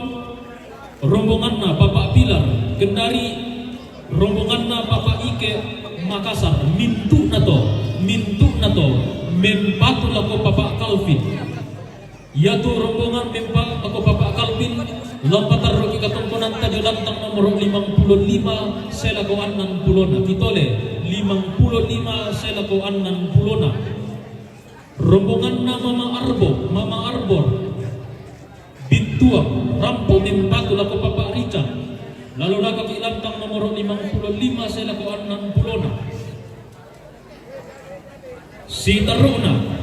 rombongan na Bapak Pilar Kendari rombongan na Bapak Ike Makassar mintu na to mempatu lako Bapak Kalvin yaitu rombongan mempatu lako Bapak Kalvin lampatar roki katomponan tajo lantang nomor 55 selako anan pulona kitole 55 selako anan pulona rombongan na Mama Arbor Bituang rampo mempatu lako Bapak Richard lalu lako kilantang nomor 55 selako anan pulona si Taruna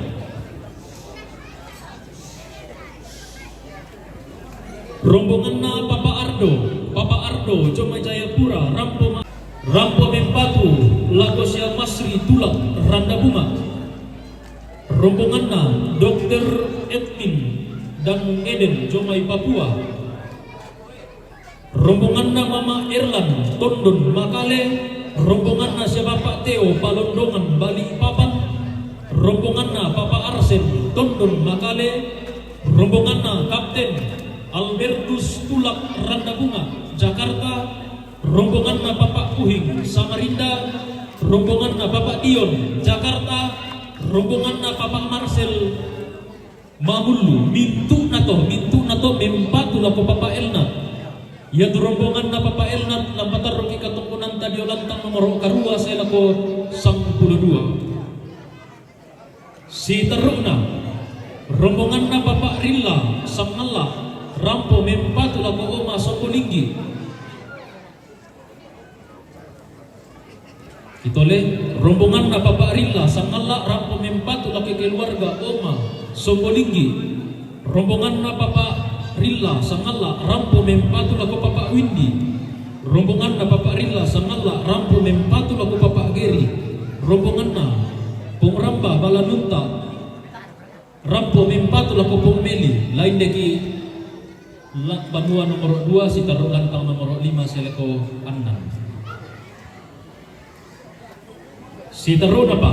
rombongan na Papa Ardo Jomai Jayapura rampo mempatu Lagosya Masri Tulak Randa Bunga rombongan na Dr. Edwin dan Eden Jomai Papua rombongan na Mama Erlan Tondon Makale rombongan na si Bapak Teo Balondongan Bali Papan rombongan na Bapak Arsen Tondon Makale rombongan na Kapten Albertus Tulak Randa Bunga Jakarta rombongan na Bapak Puhing Samarinda rombongan na Bapak Dion Jakarta rombongan na Bapak Marcel Mahulu mintu na to mempatu la po Bapak Elnat ya rombongan na Bapak Elnat lampatar roki katumpunan tadio lantang nomor karua sela ko 12 si Taruna rombongan na Bapak Rilla Samala rampo mempatu la po Oma Sokolinggi itole rombongan na Bapak Rilla Samala rampo mempatu la ke keluarga Oma Sokolinggi rombongan na Bapak Rilla Samala rampo mempatu la ko Bapak Windy rombongan na Bapak Rilla Samala rampo mempatu la ko Bapak Geri rombongan na Pung Ramba Balanunta rampo mempatu la ko Pung Meli lain deki Banua nomor 2 si taruh lantang nomor 5 seleko 6 si taruh apa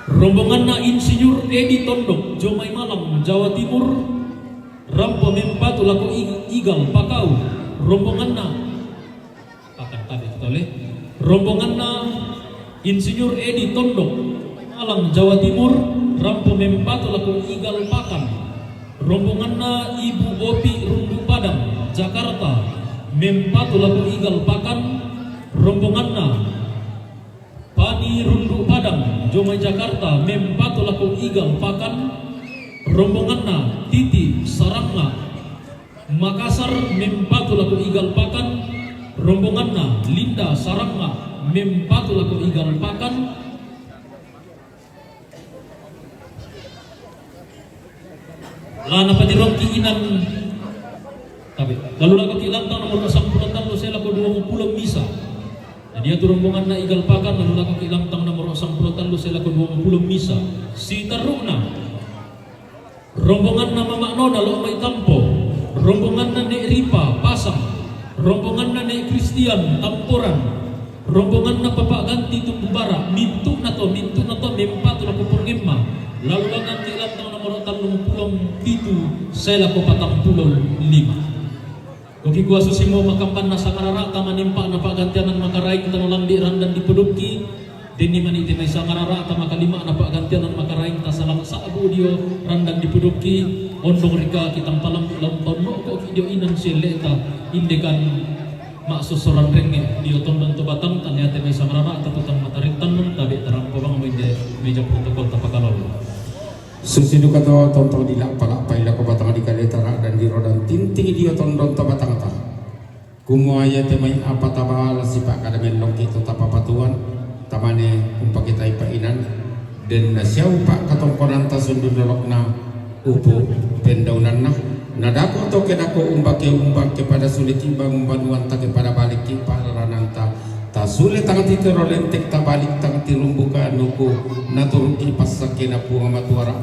rombongan na Insinyur Edi Tondok Jomai Malang Jawa Timur rampo mempatu la ko Igal Pakau rombongan na akan tadi tole rombongan na Insinyur Edi Tondok Malang Jawa Timur rampo mempatu la ko Igal Pakan rombonganna Ibu Opi Rundu Padang Jakarta mempatu lagu igal pakan, rombonganna Pani Rundu Padang Jomai Jakarta mempatu lagu igal pakan, rombonganna Titi Saranga Makassar mempatu lagu igal pakan, rombonganna Linda Saranga mempatu lagu igal pakan. Lana patirong kiinan tapi lalu lagu kilantang nomor 10 saya lagu 20 misa. Jadi itu rombongan na igal pakan lalu lagu kilantang nomor 10 saya lagu 20 misa. Si taruna rombongan na Mama Nona lo may tampo, rombongan na Nek Ripa Pasang, rombongan na Nek Christian Tampuran, rombongan na Papa Ganti Tumbara mintu na to mempat lagu pengema. Lalu lang kilantang nomor 37 saya laku 45. Koki gua susimo makampan nasa kararata manimpa na pagantianan makarai kita nolang di randan di Pedukki deni maniti na isa kararata makalima na pagantianan makarai kita salang sa abudio randan di Pedukki ondong rika kitang palang lampon no ko video inan sileta indekan maksusuran renge di tondon to batang tanyate may isa kararata tutang matarik tanong tabi tarang pabang meja protokol tapakalol. Susidu kata tonton di lak palak paila ko batang di kaletara dan di rodan tinting dia tondon to batang ta. Kumuaya temai apa tabal sipak kada melong kita tapapatuan tamane umpa kita ipainan dan nasiau pak katongkonan ta sundu dolokna upo pendaunan na nadako to kedako umbake pada sulit imbang umbanuan ta kepada balik ki parananta ta sulit tang titero lentek ta balik tang tirumbuka nuku naturuki pasakena bunga matuara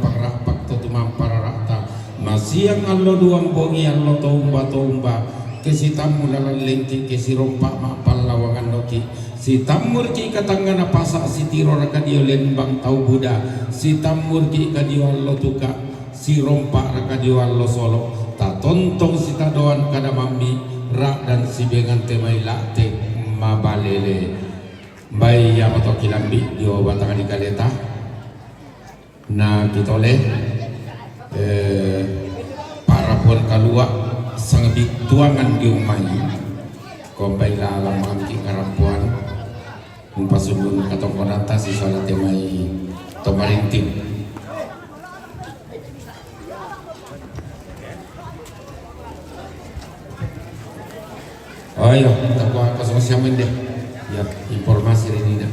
pak to tumampara rakta masiang allo duang bongi allo tomba kesitam mulalan lengki kesirompa mapal lawangan noki si tamur ki katangana pasak si tiro raka dio lembang tau buda si tamur ki kadio allo tuka si rompa raka dio allo solo ta tontong si tadoan kada mami rak dan si bengan temai lakte mabalele bay ya moto kilambi dio batang di kaleta na kitole para pun kalua sang bituangan di umay kombay la alam mangki karampuan umpasulun katongkonanta si salat temai tomarinting ayo takwa kosong siamin deh ya informasi ini dah.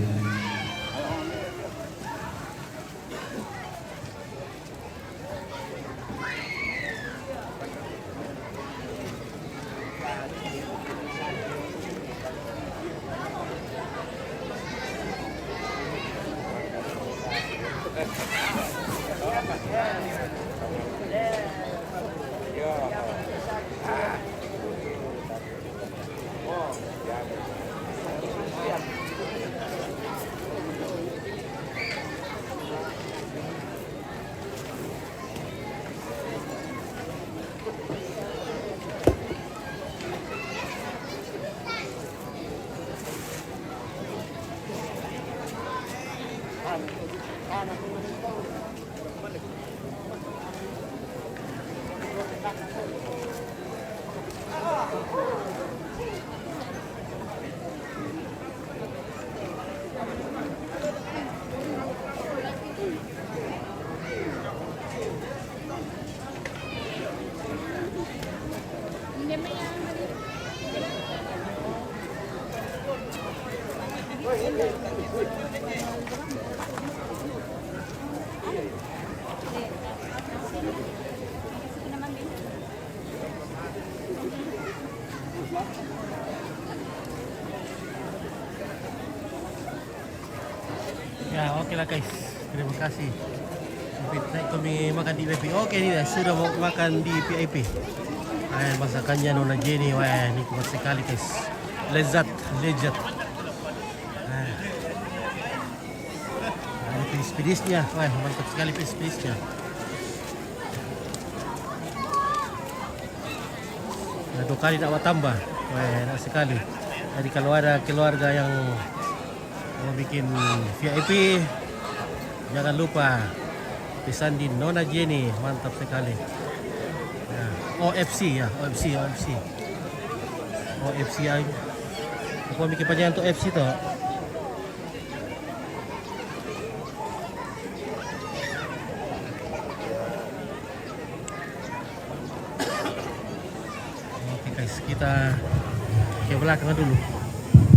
Ya, oke lah guys. Terima kasih. Naik kami makan di VIP. Oke nih, sudah mau makan di VIP. Masakannya Nona Jenny, wah nikmat sekali guys. Lezat. Ada pedis-pedisnya, wah mantap sekali pedis-pedisnya. Nah, 2 kali nak tambah, wah enak sekali. Jadi kalau ada keluarga yang mau bikin VIP, jangan lupa pesan di Nona Jenny, mantap sekali. OFC ya, OFC ay. Ako mikir pa dyan to FC to. Oke guys, kita ke belakang dulu.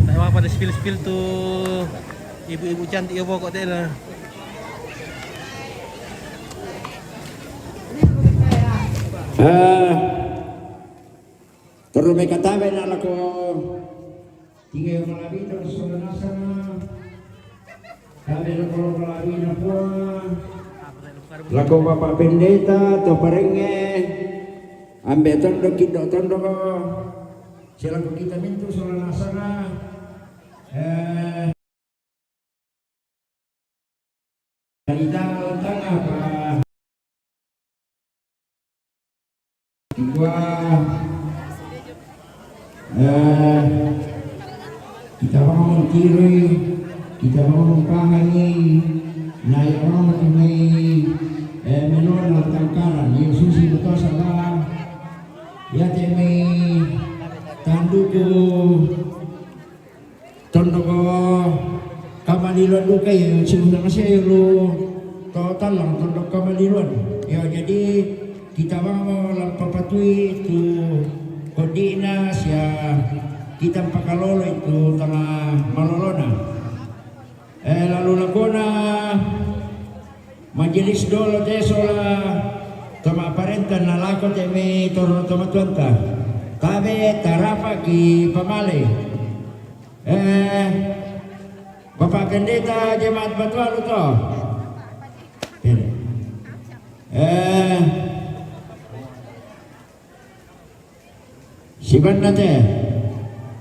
Nah, pada spill tuh ibu-ibu cantik ya pokok deh lah. Terus mereka tahu nak ko tiga malabi terus sudah sama. Kami nak malabi nak po. Lako Bapak Pendeta to parenge ambil tondo ko. Sila ko kita mintu sudah sana. Kita tengah apa? Kita bangun kiri, kita bangun pangani, naik orang ini menolak tangkaran. Yesus itu salah. Ya temi tanduku, tondoko kamaliluan lu kayak sudah masih lu total lang tondok kamaliluan. Ya jadi kita mau lampapatui itu kodina siya kita pakalolo itu tengah malolona. Lalu lakona majelis dolo desola tama parentan nalako teme toro tama tuanta tabe tarapa ki pamale. Bapak Pendeta Jemaat Batualu to. Siban nate,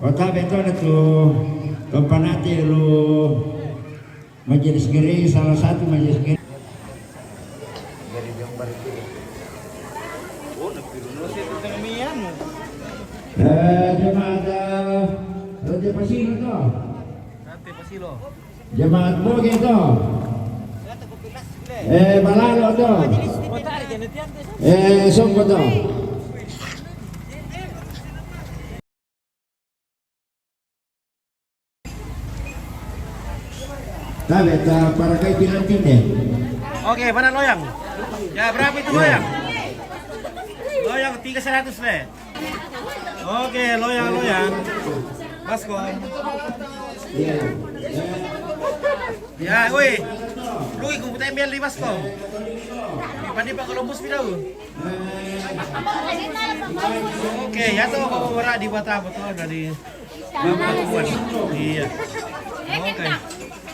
kota betul itu kompanate lu majelis gere salah satu majelis gere. Jemaat Rote Pasilo to. Jemaat Boge to. Balalo to. Songko to. Tabe para kay pinantinde. Oke, mana loyang? Ya berapa itu loyang? Loyang 300 le. Oke, loyang. Basko. Ya, woi. Lu ikut kita ambil di Basko. Pandi Pak Columbus bidau. Oke, ya tuh kamu berak di Batam betul dari Bapak Buan. Iya. Oke.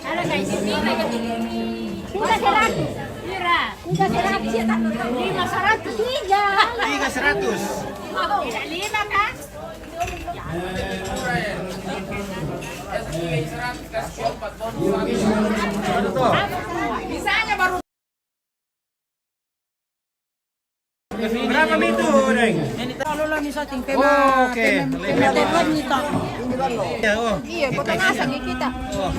Halo guys, ini kuda serat, kuda serat 500 500 kan? Bisanya baru. Berapa itu, Neng? Kalau lang isa ting Oh, oke. Ya, oh. Iya, potanasan kita. Oh.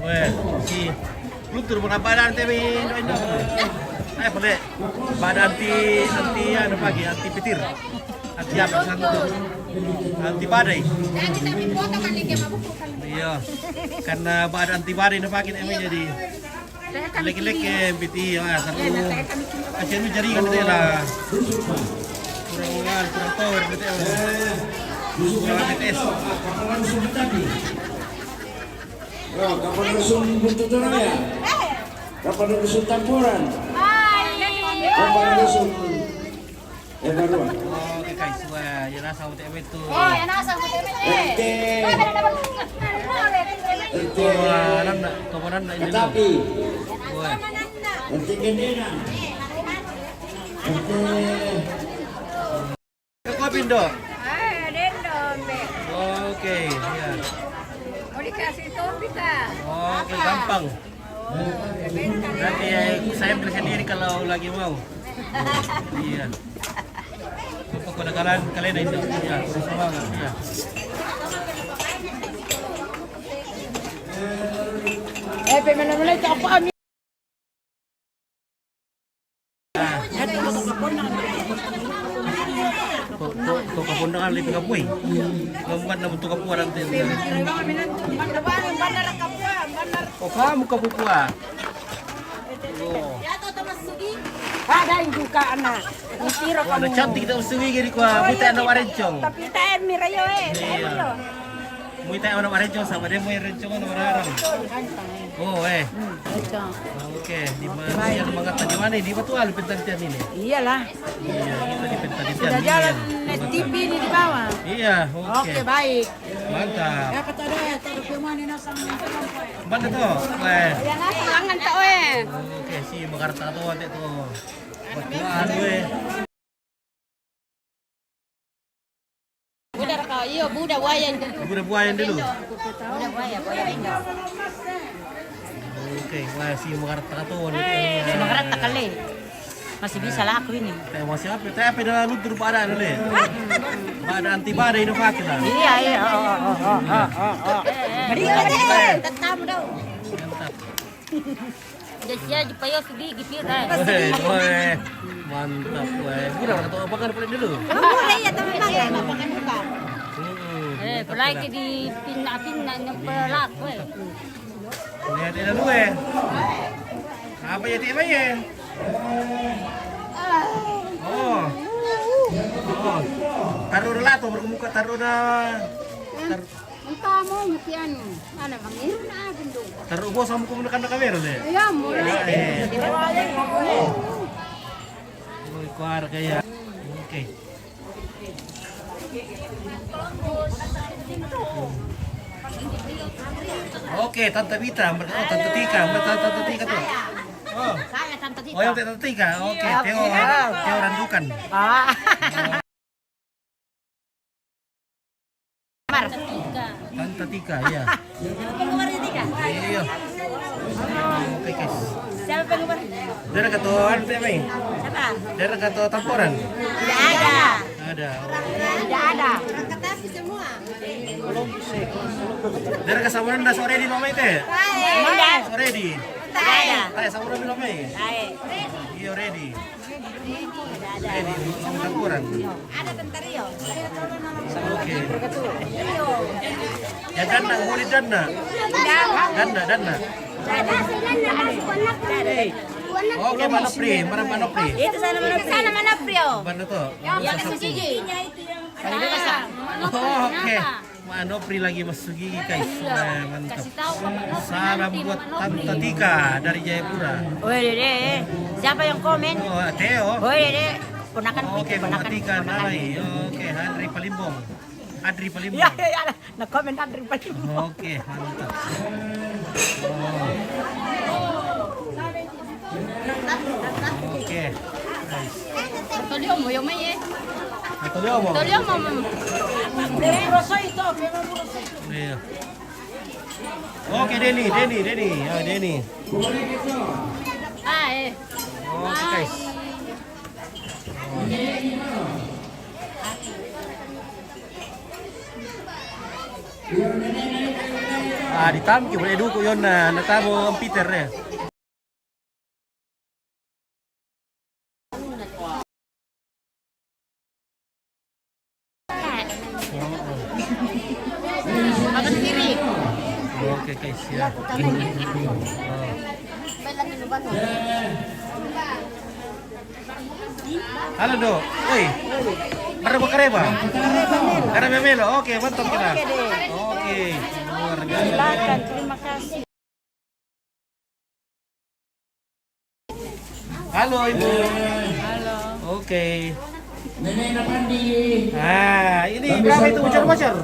Weh, si lu turun badan temi Indo. Boleh. Badan anti anu pagi, anti petir. Anti apa satu? Anti badai. Iya. Karena badan anti badai anu pagi emi jadi lek-lek piti ya satu. Kasihan jaringan dia lah. Kurang power betul. Kurang BTS. Oh, kapal rusung buntut orang ya? Kapal rusung tampuran? Kapal rusung baru. Oke guys, wah, ya nasa UTM itu. Oh, ya nasa UTM. Wah, nanda, komandan ini. Tapi, Wah. nanti gendenan. Ke Kopindo. Dendong, Be. Oke, ya. Mau dikasih topi kah? Oke, gampang. Nanti saya beli sendiri kalau lagi mau. Iya. Pokoknya kalian itu ya, sama ya. Pemana-mana apa? mahal itu kapui. Gambar na untuk kapua nanti. Oh kamu kapupua. Oh. Ada yang buka anak. Tiro Ada cantik kita usuwi gini kuah. Kita anak arencong. Tapi tayo mirayo Muita anak arencong sama dia mau arencong anak orang. Oh Oke. Di mana yang mengatakan di mana? Di Batu Alu penelitian ini. Iyalah. Iya, kita di penelitian. Sudah jalan TV ini di bawah. Iya, oke. Oke, baik. Mantap. Ya kata dia, taruh kemana nasa Mana tuh? Jangan tak Oke, si Makarta tuh nanti tuh. Batuan gue. Budak kau, iyo budak wayan. Udah buayan dulu. Budak waya enggak. Oke, wah si Makarta tuh nanti. Semangat tak kali. Masih bisa laku ini. Teh masih apa? Teh apa dah lutur pada dulu. Pada anti pada inovasi lah. Iya. Beri tetap dong. Mantap. Jadi payo sugi gipir kan. Weh, mantap weh. Udah kata apa kan paling dulu. Boleh ya tapi makan bukan. Pelai ke di pinna yang pelak weh. Lihat ini dulu Apa ya tiba ya? Oh. Taruh relato berkemuka taruh dah. Entah mau mutian. Ana mangir na bundung. Taruh bos sama menggunakan kamera deh. Ya mulai. Oh, kuar kayak. Oke. Oke, Tante Vita, Tante Tika, Tante Tika tuh. Oh. Saya Tante Tika. Oh, yang Tante Tika. Oke, Teo Randukan. Tante Tika, iya. Penggemar Tika. Iya. Oke, guys. Siapa penggemar? Dari ketua TMI. Siapa? Dari ketua Tamporan. Tidak ada. Ada. Tidak ada. Ketapi semua. Dari kesamuran dah sore di mama itu. Tidak. Sore di. Tidak ada. Tanya samuran di mama. Iya ready. Ready. Sama Tamporan. Ada tentario. Oke. Ya dana, boleh dana. Dana. Oke, mana pri? Itu sana mana prio? Mana tuh? Yang masuk gigi. Oke. Manopri lagi masuk gigi guys. Mantap. Kasih tahu Salam buat Tante Tika dari Jayapura. Woi Dede, siapa yang komen? Oh, Theo. Woi Dede, ponakan Oke, Mama Tika Nalai. Oke, Adri Palimbong. Ya, nak komen Adri Palimbong. Oke, mantap. Oke. Tolong mo yung may Atau dia apa? Tolong mo. Iya. Oke, Denny. Ya, Denny. Oke, guys. Ditamki boleh duku yon na natabo ang Peter ya. Makan kiri. Oke guys ya. Halo Do, oi. Kareba kareba. Kareba melo. Oke, mantap kita. Oke, luar biasa. Silakan, terima kasih. Halo Ibu. Halo. Oke. Nah, ini berapa itu bocor-bocor?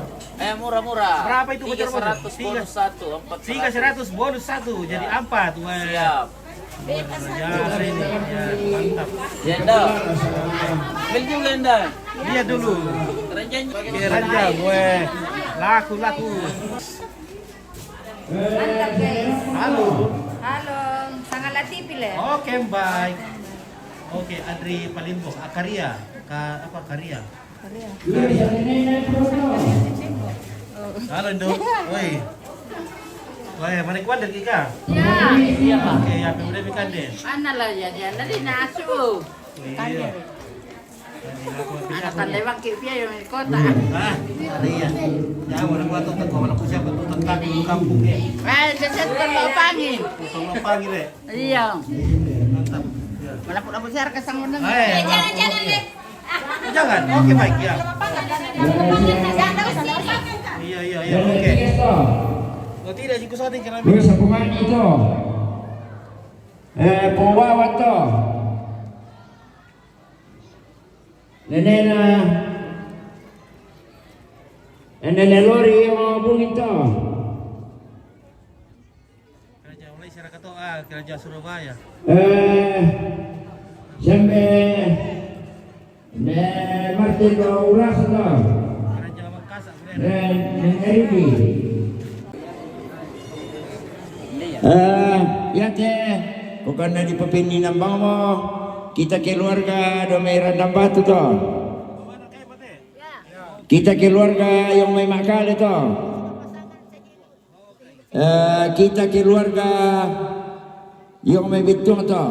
Murah-murah. Berapa itu bocor-bocor? 300 bonus 1, 300 bonus 1 jadi 4. Wah. Siap. Biasa ini. Ya, mantap. Jenda. Beli juga Jenda. Lihat dulu. Ranjang. Ranjang, weh. Laku. Mantap guys. Halo. Halo, sangat latih pilih. Oke, baik. Oke, Adri Palimbong, Akaria. Karia. Halo, Indo. Woi. Woi, mana kuat dari Kika? Ya. Oke, apa udah bikin deh? Mana lah ya dia nanti nasu. Iya. Anak lewat kipia yang di kota. Ah, iya. Ya, orang gua tuntut kau anak siapa tuntut kaki di kampung ya. Saya tetap pangin. Potong lopang gitu. Iya. Mantap. Lapuk-lapuk saya kesang meneng. Jangan deh. Jangan. Oke, baik ya. Iya, oke. Oh, tidak jika saya kira Gue sapungan itu. Pawawat to. Nene lori mau bungin to. Kerajaan Malaysia kata kerajaan Surabaya. Sampai Martin Uras to. Kerajaan Makassar benar. Nene ya teh, bukan di pepini nambang mo. Kita keluarga domai randam batu to. Kita keluarga yang may makal itu. Kita keluarga yang may bitung to.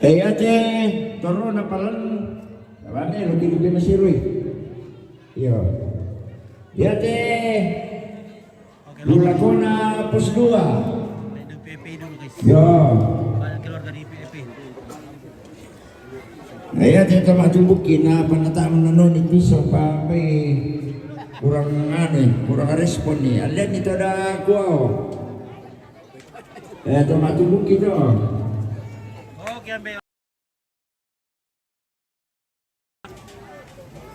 Ate, toro na palan. Sabane, lugi-lugi masirui. Iya. Ate, Lulakona pos 2. Di PP dulu guys. Yo. Banyak keluarga di PP. Ate tumbukin na panataan nanon itu sampai kurang kurang respon nih. Alin itu ada kuau. Tumbukin to. Oke, ambil.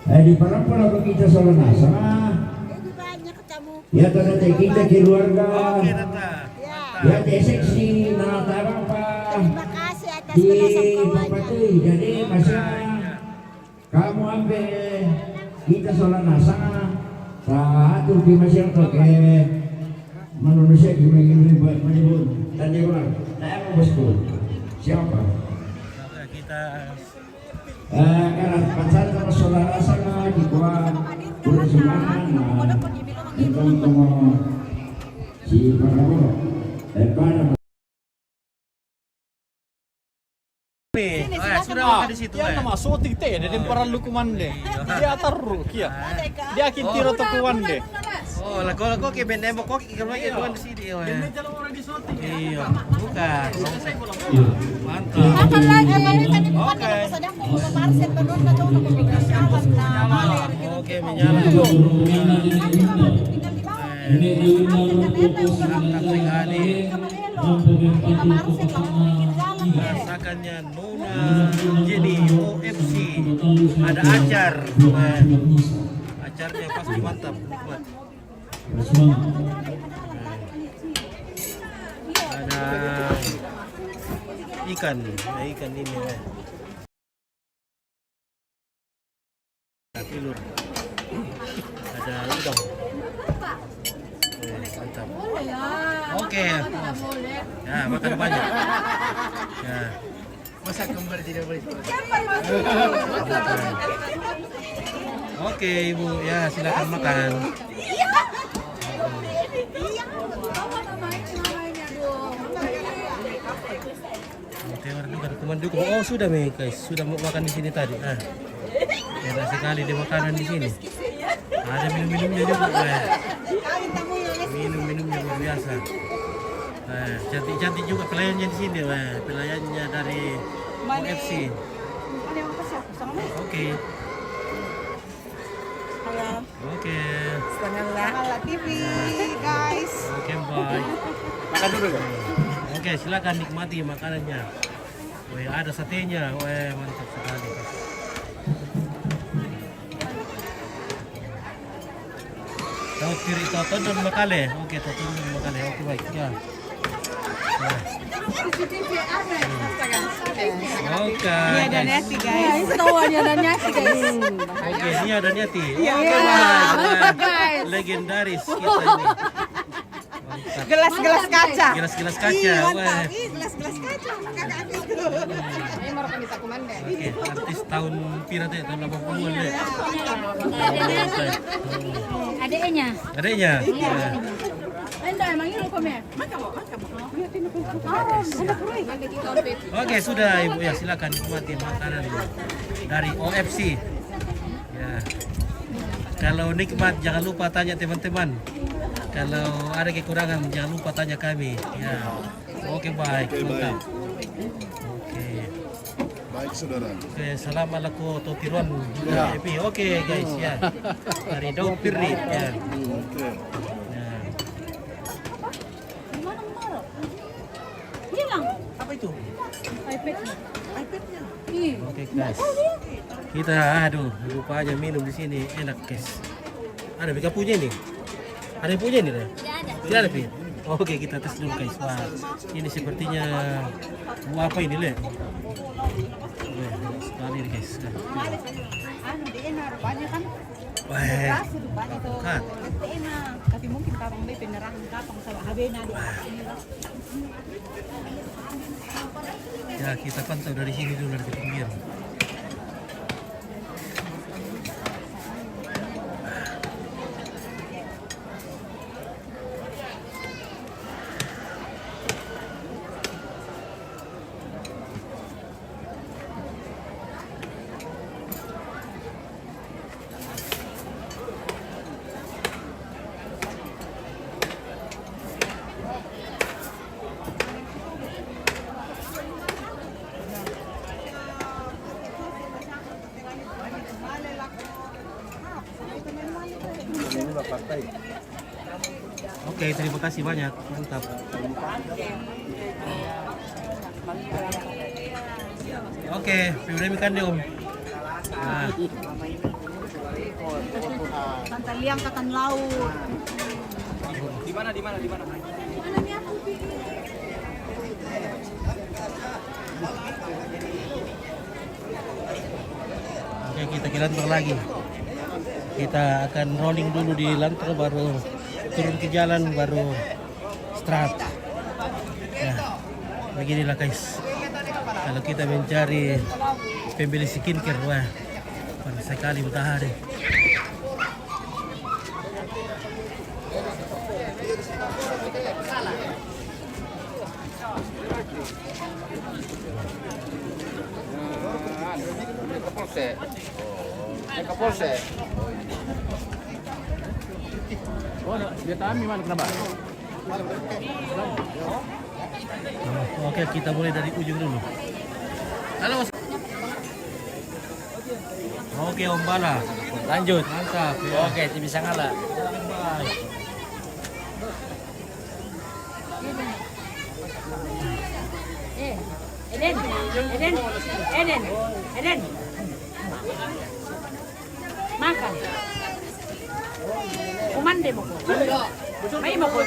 Di parang kita soalnya sama. Ya tadi kita keluarga. Oke, Tata. Ya seksi na tarang pa. Terima kasih atas Di belasan Papatuy. Jadi masa kamu ambil kita soalnya sama. Satu di masyarakat ke manusia gimana buat menyebut dan dia bilang, saya mau bosku. Siapa? Kita Karena pacar sama saudara sana di kuat kurang semangat. Itu mau si Prabowo pada sudah makan di situ. Ya nama syuting teh dari para lukuman deh. Dia taruh kia. Dia kintiro tukuan deh. Oh, lagu ke band emo kok ikan lagi tuan di sini. Ini jalan orang di syuting. Iya, bukan. Mantap. Akan lagi tadi bukan yang sedang mau Marcel menurut na doon ko pagkakasahan na Oke, menyala. Rasakannya Nona Jenny OFC. Ada acar. Acarnya pasti mantap. Buat. Ada ikan ini. Telur. Ada udang. Mantap. Oke. Ya, makan banyak. Ya. Masa kembar tidak boleh. Oke, Ibu. Ya, silakan makan. Oh, sudah guys, sudah mau makan di sini tadi. Enak sekali dia makanan di sini. Ada minum-minumnya juga. Minum-minumnya luar biasa. Cantik-cantik juga pelayannya di sini. Pelayannya dari OFC. Oke. Oke. Sangat TV, guys. Oke, bye. Makan dulu kan? Oke, silakan nikmati makanannya. Wih, ada satenya. Wih, mantap sekali. Tahu kiri Toton dan Makale. Oke, Toton dan Makale. Oke, baik. Ya. Oke. Ini ada Neti, guys. Tawannya ada Neti, guys. Oke, ini ada Neti. Iya, Oke, mantap, baik. guys. Legendaris kita ini. Mantap. Gelas-gelas kaca. Gelas-gelas kaca. Iya, Wah. mantap. Ih, gelas-gelas kaca. Kakak itu. Ini mau kita kumande. Oke, artis tahun pirata ya, tahun 80-an deh. Adiknya. Adeknya? Iya. Ya. Oke, sudah Ibu ya, silakan nikmati makanan dari OFC. Ya. Kalau nikmat jangan lupa tanya teman-teman. Kalau ada kekurangan jangan lupa tanya kami. Ya. Oke, baik. Mantap. Oke. Baik saudara. Oke, salam ala ko Totiron juga Epi. Oke, guys ya. Dari Daud Firly ya. Oke. Ya. Hilang. Apa itu? iPad-nya. Oke, guys. Kita aduh, lupa aja minum di sini. Enak, guys. Ada Bika punya nih. Ada yang punya nih, deh? Tidak ada, Pi? Oke, kita tes dulu, guys. Wah, ini sepertinya buah apa ini, Le? Wah, enak sekali nih, guys. Wah, kan? Tapi mungkin kapang may penerangan kapang sa habe na di. Ya, kita pantau dari sini dulu dari pinggir. Oke, terima kasih banyak. Mantap. Oke, pribadi kan deh, Om. Nah, Tantaliang katan laut. Di mana? oke, kita ke Lantor lagi. Kita akan rolling dulu di Lantor, baru turun ke jalan, baru start. Ya, beginilah guys. Kalau kita mencari pembeli skincare, wah, panas sekali matahari. Oke, kita mulai dari ujung dulu. Halo. Oke, Om Bala. Lanjut. Mantap. Ya. Oke, bisa ngalah. Eden. Makan. Kumande mo ko. May mo ko.